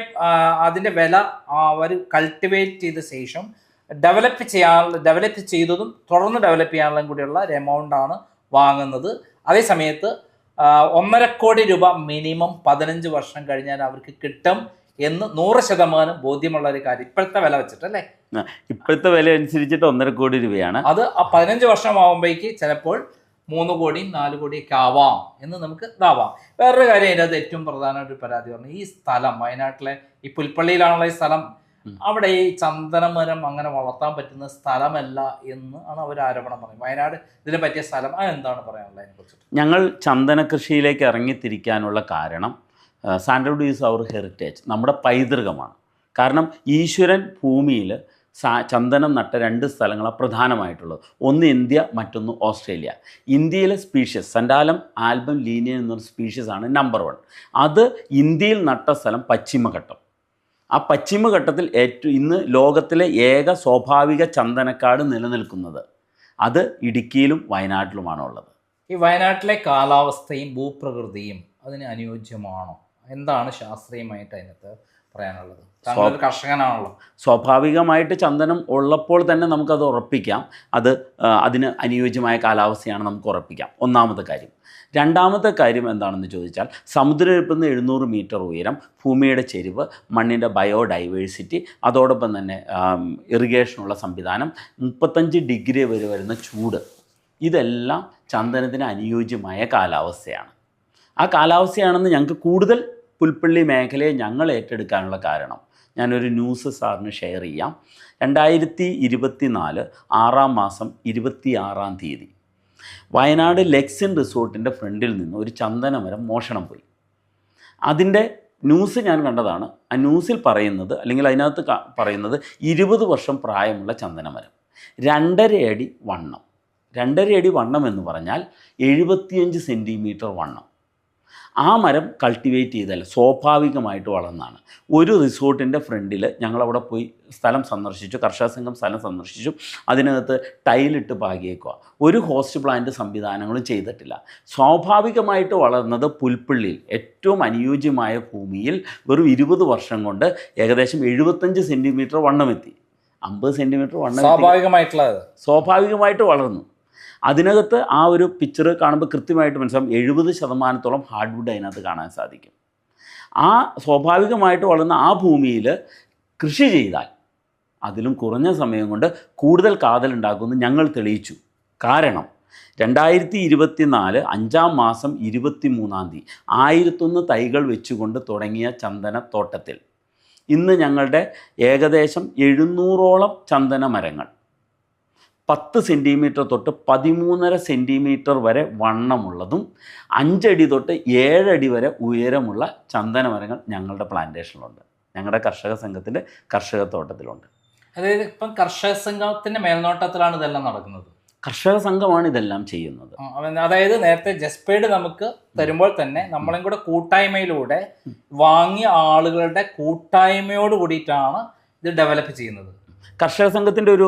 അതിൻ്റെ വില അവർ കൾട്ടിവേറ്റ് ചെയ്ത ശേഷം ഡെവലപ്പ് ചെയ്തതും തുടർന്ന് ഡെവലപ്പ് ചെയ്യാനുള്ള കൂടിയുള്ള ഒരു എമൗണ്ടാണ് വാങ്ങുന്നത്. അതേ സമയത്ത് 1.5 കോടി രൂപ മിനിമം 15 വർഷം കഴിഞ്ഞാൽ അവർക്ക് കിട്ടും എന്ന് 100% ബോധ്യമുള്ള ഒരു കാര്യം ഇപ്പോഴത്തെ വില വെച്ചിട്ടല്ലേ? ഇപ്പോഴത്തെ വില അനുസരിച്ചിട്ട് 1.5 കോടി രൂപയാണ്. അത് ആ 15 വർഷം ആകുമ്പോഴേക്ക് ചിലപ്പോൾ 3 കോടിയും 4 കോടിയൊക്കെ ആവാം എന്ന് നമുക്ക് ഇതാവാം. വേറൊരു കാര്യം, അതിൻ്റെ അത് ഏറ്റവും പ്രധാനമായിട്ട് ഒരു പരാതി പറഞ്ഞു, ഈ സ്ഥലം വയനാട്ടിലെ ഈ പുൽപ്പള്ളിയിലാണുള്ള ഈ സ്ഥലം, അവിടെ ഈ ചന്ദനമരം അങ്ങനെ വളർത്താൻ പറ്റുന്ന സ്ഥലമല്ല എന്ന് ആണ് അവർ ആരോപണം പറയുന്നത്. വയനാട് ഇതിനെ പറ്റിയ സ്ഥലം, എന്താണ് പറയാനുള്ളത് അതിനെക്കുറിച്ച്? ഞങ്ങൾ ചന്ദന കൃഷിയിലേക്ക് ഇറങ്ങിത്തിരിക്കാനുള്ള കാരണം സാൻഡൽവുഡ് ഈസ് അവർ ഹെറിറ്റേജ്, നമ്മുടെ പൈതൃകമാണ്. കാരണം ഈശ്വരൻ ഭൂമിയിൽ ചന്ദനം നട്ട 2 സ്ഥലങ്ങളാണ് പ്രധാനമായിട്ടുള്ളത്. ഒന്ന് ഇന്ത്യ, മറ്റൊന്ന് ഓസ്ട്രേലിയ. ഇന്ത്യയിലെ സ്പീഷ്യസ് സൻഡാലം ആൽബം ലീനിയൻ എന്നൊരു സ്പീഷ്യസാണ് നമ്പർ 1. അത് ഇന്ത്യയിൽ നട്ട സ്ഥലം പശ്ചിമഘട്ടം. ആ പശ്ചിമഘട്ടത്തിൽ ഇന്ന് ലോകത്തിലെ ഏക സ്വാഭാവിക ചന്ദനക്കാട് നിലനിൽക്കുന്നത് അത് ഇടുക്കിയിലും വയനാട്ടിലുമാണ് ഉള്ളത്. ഈ വയനാട്ടിലെ കാലാവസ്ഥയും ഭൂപ്രകൃതിയും അതിന് അനുയോജ്യമാണോ? എന്താണ് ശാസ്ത്രീയമായിട്ട് അതിനകത്ത് പറയാനുള്ളത്? താങ്കൾ ഒരു കർഷകനാണല്ലോ. സ്വാഭാവികമായിട്ട് ചന്ദനം ഉള്ളപ്പോൾ തന്നെ നമുക്കത് ഉറപ്പിക്കാം. അതിന് അനുയോജ്യമായ കാലാവസ്ഥയാണ് നമുക്ക് ഉറപ്പിക്കാം, ഒന്നാമത്തെ കാര്യം. രണ്ടാമത്തെ കാര്യം എന്താണെന്ന് ചോദിച്ചാൽ, സമുദ്രനിരപ്പിൽ നിന്ന് 700 മീറ്റർ ഉയരം, ഭൂമിയുടെ ചെരിവ്, മണ്ണിൻ്റെ ബയോഡൈവേഴ്സിറ്റി, അതോടൊപ്പം തന്നെ ഇറിഗേഷനുള്ള സംവിധാനം, 35 ഡിഗ്രി വരെ വരുന്ന ചൂട്, ഇതെല്ലാം ചന്ദനത്തിന് അനുയോജ്യമായ കാലാവസ്ഥയാണ്. ആ കാലാവസ്ഥയാണെന്ന് ഞങ്ങൾക്ക് കൂടുതൽ പുൽപ്പള്ളി മേഖലയെ ഞങ്ങൾ ഏറ്റെടുക്കാനുള്ള കാരണം ഞാനൊരു ന്യൂസ് സാറിന് ഷെയർ ചെയ്യാം. 2024 6 മാസം 26-ാം തീയതി വയനാട് ലെക്സിൻ റിസോർട്ടിൻ്റെ ഫ്രണ്ടിൽ നിന്ന് ഒരു ചന്ദനമരം മോഷണം പോയി. അതിൻ്റെ ന്യൂസ് ഞാൻ കണ്ടതാണ്. ആ ന്യൂസിൽ പറയുന്നത്, അല്ലെങ്കിൽ അതിനകത്ത് പറയുന്നത് 20 വർഷം പ്രായമുള്ള ചന്ദനമരം, 2.5 അടി വണ്ണം. 2.5 അടി വണ്ണം എന്ന് പറഞ്ഞാൽ 75 സെൻറ്റിമീറ്റർ വണ്ണം. ആ മരം കൾട്ടിവേറ്റ് ചെയ്തല്ല, സ്വാഭാവികമായിട്ട് വളർന്നതാണ്. ഒരു റിസോർട്ടിൻ്റെ ഫ്രണ്ടിൽ ഞങ്ങളവിടെ പോയി സ്ഥലം സന്ദർശിച്ചു, കർഷക സംഘം സ്ഥലം സന്ദർശിച്ചു. അതിനകത്ത് ടൈലിട്ട് പാകിയേക്കുക, ഒരു ഹോസ്റ്റ് പ്ലാന്റ് സംവിധാനങ്ങളും ചെയ്തിട്ടില്ല. സ്വാഭാവികമായിട്ട് വളർന്നത് പുൽപ്പള്ളിയിൽ ഏറ്റവും അനുയോജ്യമായ ഭൂമിയിൽ വെറും 20 വർഷം കൊണ്ട് ഏകദേശം 75 സെൻറ്റിമീറ്റർ വണ്ണമെത്തി. 50 സെൻറ്റിമീറ്റർ വണ്ണം സ്വാഭാവികമായിട്ട് വളർന്നു. അതിനകത്ത് ആ ഒരു പിക്ചർ കാണുമ്പോൾ കൃത്യമായിട്ട് മനസ്സിലാവും 70% ഹാർഡ്വുഡ് അതിനകത്ത് കാണാൻ സാധിക്കും. ആ സ്വാഭാവികമായിട്ട് വളർന്ന ആ ഭൂമിയിൽ കൃഷി ചെയ്താൽ അതിലും കുറഞ്ഞ സമയം കൊണ്ട് കൂടുതൽ കാതലുണ്ടാക്കുമെന്ന് ഞങ്ങൾ തെളിയിച്ചു. കാരണം 2024 5-ാം മാസം 23-ാം തീയതി 1001 തൈകൾ വെച്ചുകൊണ്ട് തുടങ്ങിയ ചന്ദനത്തോട്ടത്തിൽ ഇന്ന് ഞങ്ങളുടെ ഏകദേശം 700ഓളം ചന്ദന മരങ്ങൾ 10 സെൻറ്റിമീറ്റർ തൊട്ട് 13.5 സെൻറ്റിമീറ്റർ വരെ വണ്ണമുള്ളതും 5 അടി തൊട്ട് 7 അടി വരെ ഉയരമുള്ള ചന്ദനമരങ്ങൾ ഞങ്ങളുടെ പ്ലാന്റേഷനിലുണ്ട്, ഞങ്ങളുടെ കർഷക സംഘത്തിൻ്റെ കർഷക തോട്ടത്തിലുണ്ട്. അതായത് ഇപ്പം കർഷക സംഘത്തിൻ്റെ മേൽനോട്ടത്തിലാണ് ഇതെല്ലാം നടക്കുന്നത്. കർഷക സംഘമാണ് ഇതെല്ലാം ചെയ്യുന്നത്. അതായത് നേരത്തെ ജസ്പേഡ് നമുക്ക് തരുമ്പോൾ തന്നെ നമ്മളെയും കൂടെ കൂട്ടായ്മയിലൂടെ വാങ്ങിയ ആളുകളുടെ കൂട്ടായ്മയോട് കൂടിയിട്ടാണ് ഇത് ഡെവലപ്പ് ചെയ്യുന്നത്. കർഷക സംഘത്തിൻ്റെ ഒരു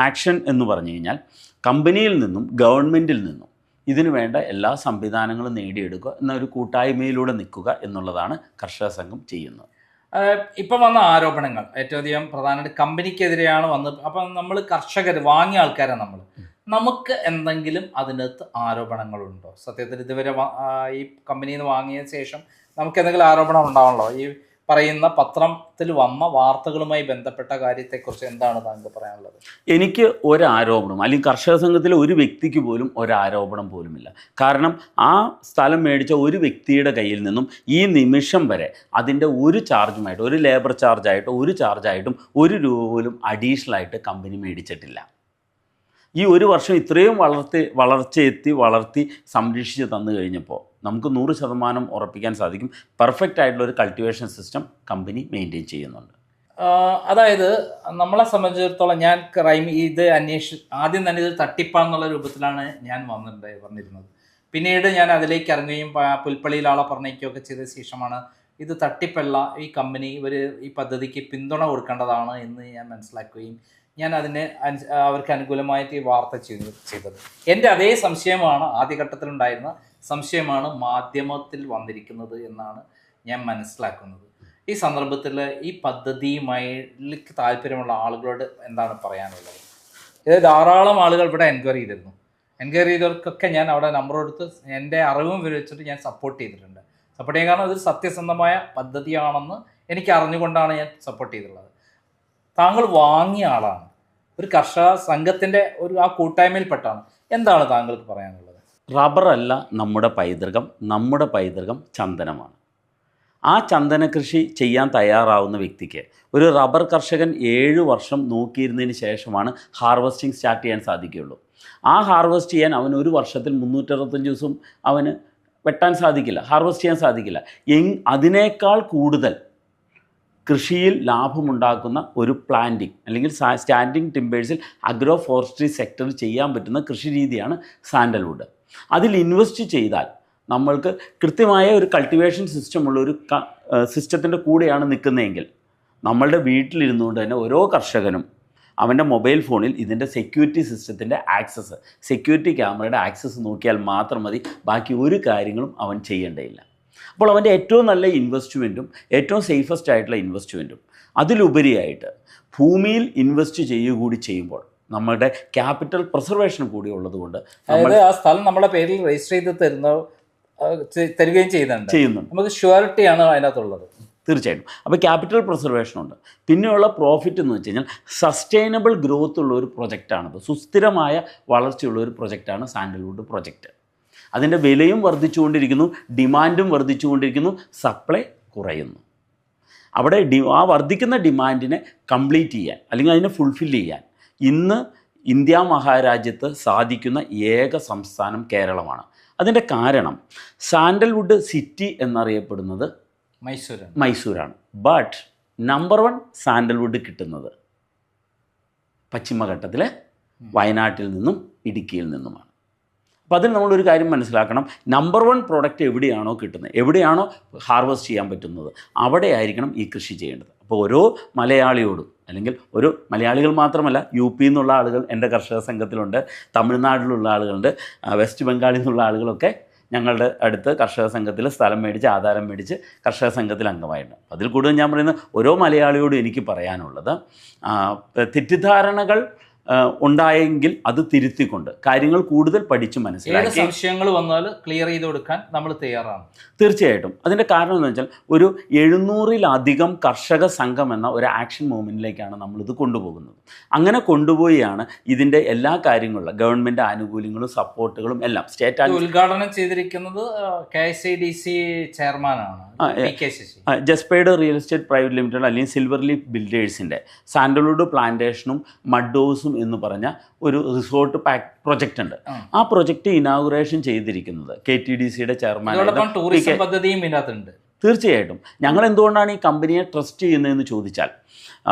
ആക്ഷൻ എന്ന് പറഞ്ഞു കഴിഞ്ഞാൽ കമ്പനിയിൽ നിന്നും ഗവൺമെൻറ്റിൽ നിന്നും ഇതിനു വേണ്ട എല്ലാ സംവിധാനങ്ങളും നേടിയെടുക്കുക എന്നൊരു കൂട്ടായ്മയിലൂടെ നിൽക്കുക എന്നുള്ളതാണ് കർഷക സംഘം ചെയ്യുന്നത്. ഇപ്പം വന്ന ആരോപണങ്ങൾ ഏറ്റവും അധികം പ്രധാനമായിട്ട് കമ്പനിക്കെതിരെയാണ് വന്നത്. അപ്പം നമ്മൾ കർഷകർ വാങ്ങിയ ആൾക്കാരാണ് നമുക്ക് എന്തെങ്കിലും അതിനകത്ത് ആരോപണങ്ങളുണ്ടോ? സത്യത്തിൽ ഇതുവരെ ഈ കമ്പനിയിൽ നിന്ന് വാങ്ങിയ ശേഷം നമുക്ക് എന്തെങ്കിലും ആരോപണം ഉണ്ടാവണല്ലോ? ഈ പറയുന്ന പത്രത്തിൽ വന്ന വാർത്തകളുമായി ബന്ധപ്പെട്ട കാര്യത്തെക്കുറിച്ച് എന്താണ് താങ്കൾ പറയാനുള്ളത്? എനിക്ക് ഒരാരോപണം, അല്ലെങ്കിൽ കർഷക സംഘത്തിലെ ഒരു വ്യക്തിക്ക് പോലും ഒരാരോപണം പോലുമില്ല. കാരണം ആ സ്ഥലം മേടിച്ച ഒരു വ്യക്തിയുടെ കയ്യിൽ നിന്നും ഈ നിമിഷം വരെ അതിൻ്റെ ഒരു ചാർജുമായിട്ട്, ഒരു ലേബർ ചാർജായിട്ടോ ഒരു ചാർജായിട്ടും 1 രൂപ പോലും അഡീഷണലായിട്ട് കമ്പനി മേടിച്ചിട്ടില്ല. ഈ ഒരു വർഷം ഇത്രയും വളർത്തി സംരക്ഷിച്ച് തന്നു കഴിഞ്ഞപ്പോൾ നമുക്ക് 100% ഉറപ്പിക്കാൻ സാധിക്കും പെർഫെക്റ്റ് ആയിട്ടുള്ള ഒരു കൾട്ടിവേഷൻ സിസ്റ്റം കമ്പനി മെയിൻറ്റെയിൻ ചെയ്യുന്നുണ്ട്. അതായത് നമ്മളെ സംബന്ധിച്ചിടത്തോളം ഞാൻ ഇത് ആദ്യം തന്നെ ഇത് തട്ടിപ്പാന്നുള്ള രൂപത്തിലാണ് ഞാൻ വന്നിരുന്നത്. പിന്നീട് ഞാൻ അതിലേക്ക് ഇറങ്ങുകയും പുൽപ്പള്ളിയിൽ ആളെ പറഞ്ഞേക്കുകയൊക്കെ ചെയ്ത ശേഷമാണ് ഇത് തട്ടിപ്പല്ല, ഈ കമ്പനി ഈ പദ്ധതിക്ക് പിന്തുണ കൊടുക്കേണ്ടതാണ് എന്ന് ഞാൻ മനസ്സിലാക്കുകയും ഞാൻ അവർക്ക് അനുകൂലമായിട്ട് ഈ വാർത്ത ചെയ്തത്. എൻ്റെ അതേ സംശയമാണ് ആദ്യഘട്ടത്തിലുണ്ടായിരുന്ന സംശയമാണ് മാധ്യമത്തിൽ വന്നിരിക്കുന്നത് എന്നാണ് ഞാൻ മനസ്സിലാക്കുന്നത്. ഈ സന്ദർഭത്തിൽ ഈ പദ്ധതിയുമായി താല്പര്യമുള്ള ആളുകളോട് എന്താണ് പറയാനുള്ളത്? ഇത് ധാരാളം ആളുകൾ ഇവിടെ എൻക്വയറി ചെയ്തവർക്കൊക്കെ ഞാൻ അവിടെ നമ്പർ കൊടുത്ത് എൻ്റെ അറിവും വെച്ചിട്ട് ഞാൻ സപ്പോർട്ട് ചെയ്തിട്ടുണ്ട്. സപ്പോർട്ട് ചെയ്യാൻ കാരണം ഇതൊരു സത്യസന്ധമായ പദ്ധതിയാണെന്ന് എനിക്ക് അറിഞ്ഞുകൊണ്ടാണ് ഞാൻ സപ്പോർട്ട് ചെയ്തിട്ടുള്ളത്. താങ്കൾ വാങ്ങിയ ആളാണ്, ഒരു കർഷക സംഘത്തിൻ്റെ ആ കൂട്ടായ്മയിൽപ്പെട്ടാണ്. എന്താണ് താങ്കൾക്ക് പറയാനുള്ളത്? റബ്ബറല്ല നമ്മുടെ പൈതൃകം ചന്ദനമാണ്. ആ ചന്ദന കൃഷി ചെയ്യാൻ തയ്യാറാവുന്ന വ്യക്തിക്ക്, ഒരു റബ്ബർ കർഷകൻ 7 വർഷം നോക്കിയിരുന്നതിന് ശേഷമാണ് ഹാർവസ്റ്റിംഗ് സ്റ്റാർട്ട് ചെയ്യാൻ സാധിക്കുകയുള്ളൂ. ആ ഹാർവസ്റ്റ് ചെയ്യാൻ അവന് ഒരു വർഷത്തിൽ 365 ദിവസം അവന് വെട്ടാൻ സാധിക്കില്ല, ഹാർവസ്റ്റ് ചെയ്യാൻ സാധിക്കില്ല. അതിനേക്കാൾ കൂടുതൽ കൃഷിയിൽ ലാഭമുണ്ടാക്കുന്ന ഒരു പ്ലാന്റിംഗ് അല്ലെങ്കിൽ സ്റ്റാൻഡിങ് ടിമ്പേഴ്സിൽ അഗ്രോ ഫോറസ്ട്രി സെക്ടറിൽ ചെയ്യാൻ പറ്റുന്ന കൃഷി രീതിയാണ് സാൻഡൽവുഡ്. അതിൽ ഇൻവെസ്റ്റ് ചെയ്താൽ നമ്മൾക്ക് കൃത്യമായ ഒരു കൾട്ടിവേഷൻ സിസ്റ്റമുള്ള ഒരു സിസ്റ്റത്തിൻ്റെ കൂടെയാണ് നിൽക്കുന്നതെങ്കിൽ നമ്മളുടെ വീട്ടിലിരുന്നുകൊണ്ട് തന്നെ ഓരോ കർഷകനും അവൻ്റെ മൊബൈൽ ഫോണിൽ ഇതിൻ്റെ സെക്യൂരിറ്റി സിസ്റ്റത്തിൻ്റെ സെക്യൂരിറ്റി ക്യാമറയുടെ ആക്സസ് നോക്കിയാൽ മാത്രം മതി, ബാക്കി ഒരു കാര്യങ്ങളും അവൻ ചെയ്യേണ്ടതില്ല. അപ്പോൾ അവൻ്റെ ഏറ്റവും നല്ല ഇൻവെസ്റ്റ്മെൻറ്റും ഏറ്റവും സേഫസ്റ്റ് ആയിട്ടുള്ള ഇൻവെസ്റ്റ്മെൻറ്റും അതിലുപരിയായിട്ട് ഭൂമിയിൽ ഇൻവെസ്റ്റ് ചെയ്യുക കൂടി ചെയ്യുമ്പോൾ നമ്മുടെ ക്യാപിറ്റൽ പ്രിസർവേഷൻ കൂടി ഉള്ളതുകൊണ്ട് അതായത് ആ സ്ഥലം നമ്മുടെ പേരിൽ രജിസ്റ്റർ ചെയ്ത് തരികയും ചെയ്യുന്നുണ്ട്. നമുക്ക് ഷ്യൂരിറ്റിയാണ് അതിനകത്തുള്ളത്. തീർച്ചയായിട്ടും. അപ്പോൾ ക്യാപിറ്റൽ പ്രിസർവേഷൻ ഉണ്ട്. പിന്നെയുള്ള പ്രോഫിറ്റ് എന്ന് വെച്ച് കഴിഞ്ഞാൽ സസ്റ്റൈനബിൾ ഗ്രോത്ത് ഉള്ള ഒരു പ്രൊജക്റ്റാണത്. സുസ്ഥിരമായ വളർച്ചയുള്ള ഒരു പ്രൊജക്റ്റാണ് സാൻഡൽവുഡ് പ്രൊജക്റ്റ്. അതിൻ്റെ വിലയും വർദ്ധിച്ചുകൊണ്ടിരിക്കുന്നു, ഡിമാൻഡും വർദ്ധിച്ചുകൊണ്ടിരിക്കുന്നു, സപ്ലൈ കുറയുന്നു. അവിടെ ആ വർദ്ധിക്കുന്ന ഡിമാൻഡിനെ കംപ്ലീറ്റ് ചെയ്യാൻ അല്ലെങ്കിൽ അതിനെ ഫുൾഫിൽ ചെയ്യാൻ ഇന്ന് ഇന്ത്യ മഹാരാജ്യത്ത് സാധിക്കുന്ന ഏക സംസ്ഥാനം കേരളമാണ്. അതിൻ്റെ കാരണം സാൻഡൽവുഡ് സിറ്റി എന്നറിയപ്പെടുന്നത് മൈസൂരാണ്. ബട്ട് നമ്പർ 1 സാൻഡൽവുഡ് കിട്ടുന്നത് പശ്ചിമഘട്ടത്തിലെ വയനാട്ടിൽ നിന്നും ഇടുക്കിയിൽ നിന്നുമാണ്. അപ്പോൾ അതിൽ നമ്മളൊരു കാര്യം മനസ്സിലാക്കണം, നമ്പർ 1 പ്രോഡക്റ്റ് എവിടെയാണോ കിട്ടുന്നത്, എവിടെയാണോ ഹാർവെസ്റ്റ് ചെയ്യാൻ പറ്റുന്നത്, അവിടെ ആയിരിക്കണം ഈ കൃഷി ചെയ്യേണ്ടത്. അപ്പോൾ ഓരോ മലയാളിയോടും, അല്ലെങ്കിൽ ഒരു മലയാളികൾ മാത്രമല്ല, UP നിന്നുള്ള ആളുകൾ എൻ്റെ കർഷക സംഘത്തിലുണ്ട്, തമിഴ്നാട്ടിലുള്ള ആളുകളുണ്ട്, വെസ്റ്റ് ബംഗാളിൽ നിന്നുള്ള ആളുകളൊക്കെ ഞങ്ങളുടെ അടുത്ത് കർഷക സംഘത്തിൽ സ്ഥലം മേടിച്ച് ആധാരം മേടിച്ച് കർഷക സംഘത്തിൽ അംഗമായിട്ടുണ്ട്. അതിൽ കൂടുതൽ ഞാൻ പറയുന്നത് ഓരോ മലയാളിയോടും എനിക്ക് പറയാനുള്ളത്, തെറ്റിദ്ധാരണകൾ ഉണ്ടായെങ്കിൽ അത് തിരുത്തിക്കൊണ്ട് കാര്യങ്ങൾ കൂടുതൽ പഠിച്ച് മനസ്സിലാക്കി സംശയങ്ങൾ വന്നാൽ ക്ലിയർ ചെയ്ത് കൊടുക്കാൻ നമ്മൾ തയ്യാറാണ്. തീർച്ചയായിട്ടും. അതിൻ്റെ കാരണം എന്ന് വെച്ചാൽ ഒരു 700-ലധികം കർഷക സംഘം എന്ന ഒരു ആക്ഷൻ മൂവ്മെൻറ്റിലേക്കാണ് നമ്മളിത് കൊണ്ടുപോകുന്നത്. അങ്ങനെ കൊണ്ടുപോയാണ് ഇതിൻ്റെ എല്ലാ കാര്യങ്ങളും, ഗവൺമെൻറ് ആനുകൂല്യങ്ങളും സപ്പോർട്ടുകളും എല്ലാം സ്റ്റേറ്റ് ഉദ്ഘാടനം ചെയ്തിരിക്കുന്നത് KSIDC ചെയർമാനാണ് ജസ്പേഡ് റിയൽ എസ്റ്റേറ്റ് പ്രൈവറ്റ് ലിമിറ്റഡ് അല്ലെങ്കിൽ സിൽവർ ലീഫ് ബിൽഡേഴ്സിൻ്റെ സാൻഡൽവുഡ് പ്ലാന്റേഷനും മഡ് ഹൗസും എന്ന് പറഞ്ഞ ഒരു റിസോർട്ട് പ്രൊജക്റ്റ് ഉണ്ട്. ആ പ്രൊജക്റ്റ് ഇനാഗുറേഷൻ ചെയ്തിരിക്കുന്നത് KTDCയുടെ ചെയർമാൻ. ടൂറിസം പദ്ധതിയും ഇതിനകത്തുണ്ട്. തീർച്ചയായിട്ടും. ഞങ്ങൾ എന്തുകൊണ്ടാണ് ഈ കമ്പനിയെ ട്രസ്റ്റ് ചെയ്യുന്നതെന്ന് ചോദിച്ചാൽ,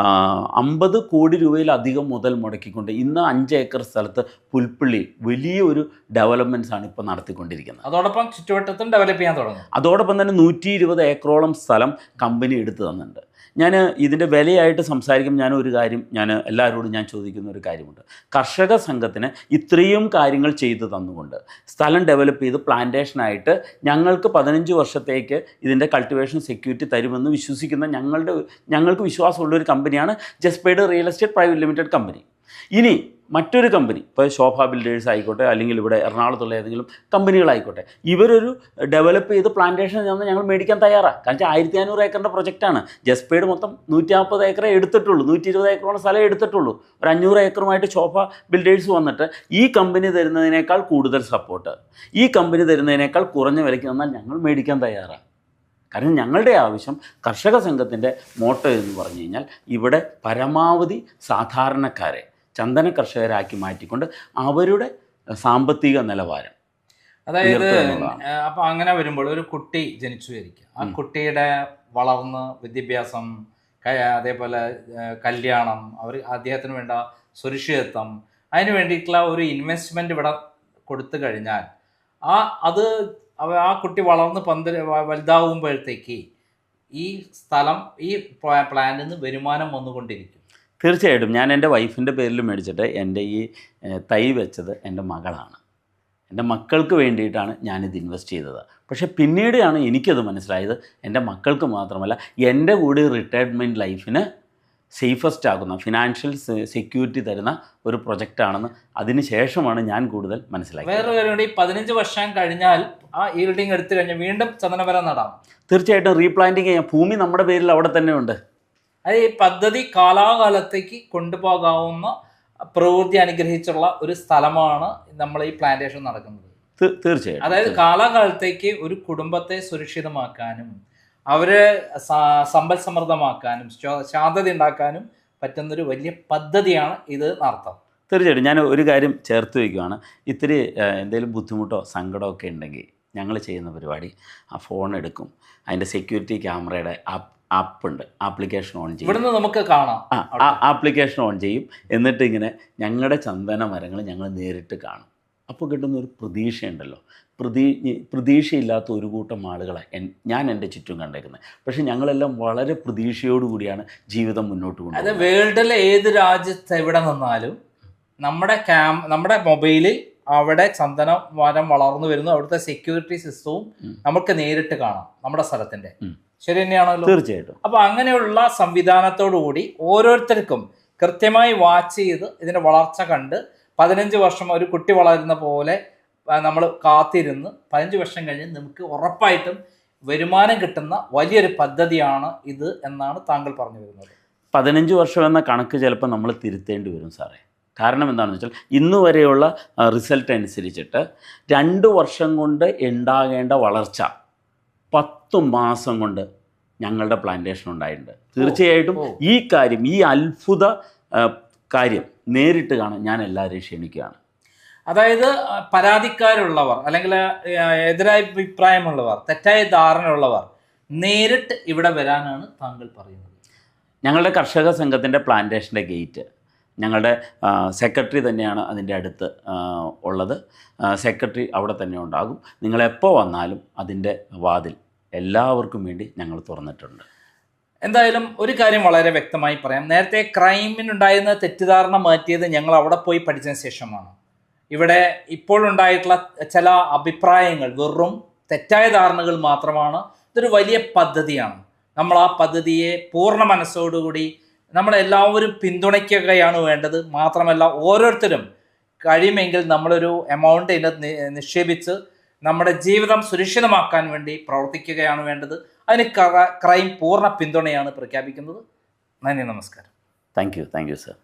50 കോടി രൂപയിലധികം മുതൽ മുടക്കിക്കൊണ്ട് ഇന്ന് 5 ഏക്കർ സ്ഥലത്ത് പുൽപ്പള്ളി വലിയൊരു ഡെവലപ്മെൻറ്റ്സ് ആണ് ഇപ്പോൾ നടത്തിക്കൊണ്ടിരിക്കുന്നത്. അതോടൊപ്പം ചുറ്റുവട്ടത്തും ഡെവലപ്പ് ചെയ്യാൻ തുടങ്ങും. അതോടൊപ്പം തന്നെ 120 ഏക്കറോളം സ്ഥലം കമ്പനി എടുത്തു തന്നിട്ടുണ്ട്. ഞാൻ ഇതിൻ്റെ വിലയായിട്ട് സംസാരിക്കുമ്പോൾ ഞാൻ എല്ലാവരോടും ഞാൻ ചോദിക്കുന്ന ഒരു കാര്യമുണ്ട്. കർഷക സംഘത്തിന് ഇത്രയും കാര്യങ്ങൾ ചെയ്തു തന്നുകൊണ്ട് സ്ഥലം ഡെവലപ്പ് ചെയ്ത് പ്ലാന്റേഷനായിട്ട് ഞങ്ങൾക്ക് 15 വർഷത്തേക്ക് ഇതിൻ്റെ കൾട്ടിവേഷൻ സെക്യൂരിറ്റി തരുമെന്ന് വിശ്വസിക്കുന്ന ഞങ്ങൾക്ക് വിശ്വാസമുള്ളൊരു കമ്പനിയാണ് ജസ്പേഡ് real estate private limited company. ഇനി മറ്റൊരു കമ്പനി, ഇപ്പോൾ ശോഭ ബിൽഡേഴ്സ് ആയിക്കോട്ടെ, അല്ലെങ്കിൽ ഇവിടെ എറണാകുളത്തുള്ള ഏതെങ്കിലും കമ്പനികളായിക്കോട്ടെ, ഇവരൊരു ഡെവലപ്പ് ചെയ്ത് പ്ലാന്റേഷൻ ചെന്ന് ഞങ്ങൾ മേടിക്കാൻ തയ്യാറാണ്. കാരണം 1500 ഏക്കറിൻ്റെ പ്രൊജക്റ്റാണ്. ജസ്പേഡ് മൊത്തം 150 ഏക്കറേ എടുത്തിട്ടുള്ളൂ, 120 ഏക്കറോളം സ്ഥലം എടുത്തിട്ടുള്ളൂ. ഒരു 500 ഏക്കറുമായിട്ട് ശോഭ ബിൽഡേഴ്സ് വന്നിട്ട് ഈ കമ്പനി തരുന്നതിനേക്കാൾ കൂടുതൽ സപ്പോർട്ട്, ഈ കമ്പനി തരുന്നതിനേക്കാൾ കുറഞ്ഞ വിലയ്ക്ക് തന്നാൽ ഞങ്ങൾ മേടിക്കാൻ തയ്യാറാണ്. കാരണം ഞങ്ങളുടെ ആവശ്യം, കർഷക സംഘത്തിൻ്റെ മോട്ടോ എന്ന് പറഞ്ഞു കഴിഞ്ഞാൽ, ഇവിടെ പരമാവധി സാധാരണക്കാരെ ചന്ദന കർഷകരാക്കി മാറ്റിക്കൊണ്ട് അവരുടെ സാമ്പത്തിക നിലവാരം, അതായത് അപ്പോൾ അങ്ങനെ വരുമ്പോൾ ഒരു കുട്ടി ജനിച്ചു വിചാരിക്കുക, ആ കുട്ടിയുടെ വളർന്ന് വിദ്യാഭ്യാസം, അതേപോലെ കല്യാണം, അദ്ദേഹത്തിന് വേണ്ട സുരക്ഷിതത്വം, അതിന് വേണ്ടിയിട്ടുള്ള ഒരു ഇൻവെസ്റ്റ്മെൻറ്റ് ഇവിടെ കൊടുത്തു കഴിഞ്ഞാൽ ആ കുട്ടി വളർന്ന് വലുതാവുമ്പോഴത്തേക്ക് ഈ സ്ഥലം, ഈ പ്ലാനിൽ നിന്ന് വരുമാനം വന്നുകൊണ്ടിരിക്കും. തീർച്ചയായിട്ടും. ഞാൻ എൻ്റെ വൈഫിൻ്റെ പേരിൽ മേടിച്ചിട്ട് എൻ്റെ ഈ തൈ വെച്ചത് എൻ്റെ മകളാണ്. എൻ്റെ മക്കൾക്ക് വേണ്ടിയിട്ടാണ് ഞാനിത് ഇൻവെസ്റ്റ് ചെയ്തത്. പക്ഷേ പിന്നീടാണ് എനിക്കത് മനസ്സിലായത്, എൻ്റെ മക്കൾക്ക് മാത്രമല്ല എൻ്റെ കൂടി റിട്ടയർമെൻറ്റ് ലൈഫിന് സേഫസ്റ്റ് ആകുന്ന, ഫിനാൻഷ്യൽ സെക്യൂരിറ്റി തരുന്ന ഒരു പ്രൊജക്റ്റാണെന്ന് അതിന് ശേഷമാണ് ഞാൻ കൂടുതൽ മനസ്സിലാക്കിയത്. വേറെ കാര്യം, ഈ 15 വർഷം കഴിഞ്ഞാൽ ആ ഈൽഡിങ് എടുത്തു കഴിഞ്ഞാൽ വീണ്ടും ചന്ദനമരം നടാം. തീർച്ചയായിട്ടും റീപ്ലാന്റിങ് ചെയ്യാം. ഭൂമി നമ്മുടെ പേരിൽ അവിടെ തന്നെ ഉണ്ട്. അത് ഈ പദ്ധതി കാലാകാലത്തേക്ക് കൊണ്ടുപോകാവുന്ന പ്രവൃത്തി അനുഗ്രഹിച്ചുള്ള ഒരു സ്ഥലമാണ് നമ്മൾ ഈ പ്ലാന്റേഷൻ നടക്കുന്നത്. തീർച്ചയായും. അതായത് കാലാകാലത്തേക്ക് ഒരു കുടുംബത്തെ സുരക്ഷിതമാക്കാനും അവരെ സമ്പൽ സമൃദ്ധമാക്കാനും ശാന്തത ഉണ്ടാക്കാനും പറ്റുന്നൊരു വലിയ പദ്ധതിയാണ് ഇത് നടത്താം. തീർച്ചയായിട്ടും. ഞാൻ ഒരു കാര്യം ചേർത്ത് വയ്ക്കുകയാണ്. ഇത്തിരി എന്തെങ്കിലും ബുദ്ധിമുട്ടോ സങ്കടമോ ഒക്കെ ഉണ്ടെങ്കിൽ ഞങ്ങൾ ചെയ്യുന്ന പരിപാടി, ആ ഫോൺ എടുക്കും, അതിൻ്റെ സെക്യൂരിറ്റി ക്യാമറയുടെ ആപ്പുണ്ട്, ആപ്ലിക്കേഷൻ ഓൺ ചെയ്യും. ഇവിടുന്ന് നമുക്ക് കാണാം. ആപ്ലിക്കേഷൻ ഓൺ ചെയ്യും. എന്നിട്ട് ഇങ്ങനെ ഞങ്ങളുടെ ചന്ദന മരങ്ങൾ ഞങ്ങൾ നേരിട്ട് കാണും. അപ്പോൾ കിട്ടുന്ന ഒരു പ്രതീക്ഷയുണ്ടല്ലോ, പ്രതീക്ഷയില്ലാത്ത ഒരു കൂട്ടം ആളുകളെ ഞാൻ എൻ്റെ ചുറ്റും കണ്ടേക്കുന്നത്. പക്ഷെ ഞങ്ങളെല്ലാം വളരെ പ്രതീക്ഷയോടുകൂടിയാണ് ജീവിതം മുന്നോട്ട് കൊണ്ടുപോകുന്നത്. അത് വേൾഡിലെ ഏത് രാജ്യത്ത് എവിടെ നിന്നാലും നമ്മുടെ മൊബൈലിൽ അവിടെ ചന്ദന മരം വളർന്നു വരുന്നു, അവിടുത്തെ സെക്യൂരിറ്റി സിസ്റ്റവും നമുക്ക് നേരിട്ട് കാണാം നമ്മുടെ സ്ഥലത്തിന്റെ. ശരി തന്നെയാണല്ലോ? തീർച്ചയായിട്ടും. അപ്പൊ അങ്ങനെയുള്ള സംവിധാനത്തോടു കൂടി ഓരോരുത്തർക്കും കൃത്യമായി വാച്ച് ചെയ്ത് ഇതിന്റെ വളർച്ച കണ്ട് 15 വർഷം ഒരു കുട്ടി വളരുന്ന പോലെ നമ്മൾ കാത്തിരുന്ന് 15 വർഷം കഴിഞ്ഞ് നമുക്ക് ഉറപ്പായിട്ടും വരുമാനം കിട്ടുന്ന വലിയൊരു പദ്ധതിയാണ് ഇത് എന്നാണ് താങ്കൾ പറഞ്ഞു വരുന്നത്. 15 വർഷം എന്ന കണക്ക് ചിലപ്പോൾ നമ്മൾ തിരുത്തേണ്ടി വരും സാറേ. കാരണം എന്താണെന്ന് വെച്ചാൽ ഇന്ന് വരെയുള്ള റിസൾട്ട് അനുസരിച്ചിട്ട് 2 വർഷം കൊണ്ട് ഉണ്ടാകേണ്ട വളർച്ച 10 മാസം കൊണ്ട് ഞങ്ങളുടെ പ്ലാന്റേഷൻ ഉണ്ടായിട്ടുണ്ട്. തീർച്ചയായിട്ടും ഈ കാര്യം, ഈ അത്ഭുത കാര്യം നേരിട്ട് കാണാൻ ഞാൻ എല്ലാവരെയും ക്ഷണിക്കുകയാണ്. അതായത് പരാതിക്കാരുള്ളവർ അല്ലെങ്കിൽ എതിരായ അഭിപ്രായമുള്ളവർ, തെറ്റായ ധാരണയുള്ളവർ നേരിട്ട് ഇവിടെ വരാനാണ് താങ്കൾ പറയുന്നത്. ഞങ്ങളുടെ കർഷക സംഘത്തിൻ്റെ പ്ലാന്റേഷൻ്റെ ഗേറ്റ് ഞങ്ങളുടെ സെക്രട്ടറി തന്നെയാണ് അതിൻ്റെ അടുത്ത് ഉള്ളത്. സെക്രട്ടറി അവിടെ തന്നെ ഉണ്ടാകും. നിങ്ങളെപ്പോൾ വന്നാലും അതിൻ്റെ വാതിൽ എല്ലാവർക്കും വേണ്ടി ഞങ്ങൾ തുറന്നിട്ടുണ്ട്. എന്തായാലും ഒരു കാര്യം വളരെ വ്യക്തമായി പറയാം. നേരത്തെ ക്രൈമിനുണ്ടായിരുന്ന തെറ്റിദ്ധാരണ മാറ്റിയത് ഞങ്ങൾ അവിടെ പോയി പഠിച്ചതിന് ശേഷമാണ്. ഇവിടെ ഇപ്പോഴുണ്ടായിട്ടുള്ള ചില അഭിപ്രായങ്ങൾ വെറും തെറ്റായ ധാരണകൾ മാത്രമാണ്. ഇതൊരു വലിയ പദ്ധതിയാണ്. നമ്മൾ ആ പദ്ധതിയെ പൂർണ്ണ മനസ്സോടുകൂടി നമ്മളെല്ലാവരും പിന്തുണയ്ക്കുകയാണ് വേണ്ടത്. മാത്രമല്ല ഓരോരുത്തരും കഴിയുമെങ്കിൽ നമ്മളൊരു എമൗണ്ട് ഇതിനകത്ത് നിക്ഷേപിച്ച് നമ്മുടെ ജീവിതം സുരക്ഷിതമാക്കാൻ വേണ്ടി പ്രവർത്തിക്കുകയാണ് വേണ്ടത്. അതിന് ക്രൈം പൂർണ്ണ പിന്തുണയാണ് പ്രഖ്യാപിക്കുന്നത്. നന്ദി, നമസ്കാരം. Thank you sir.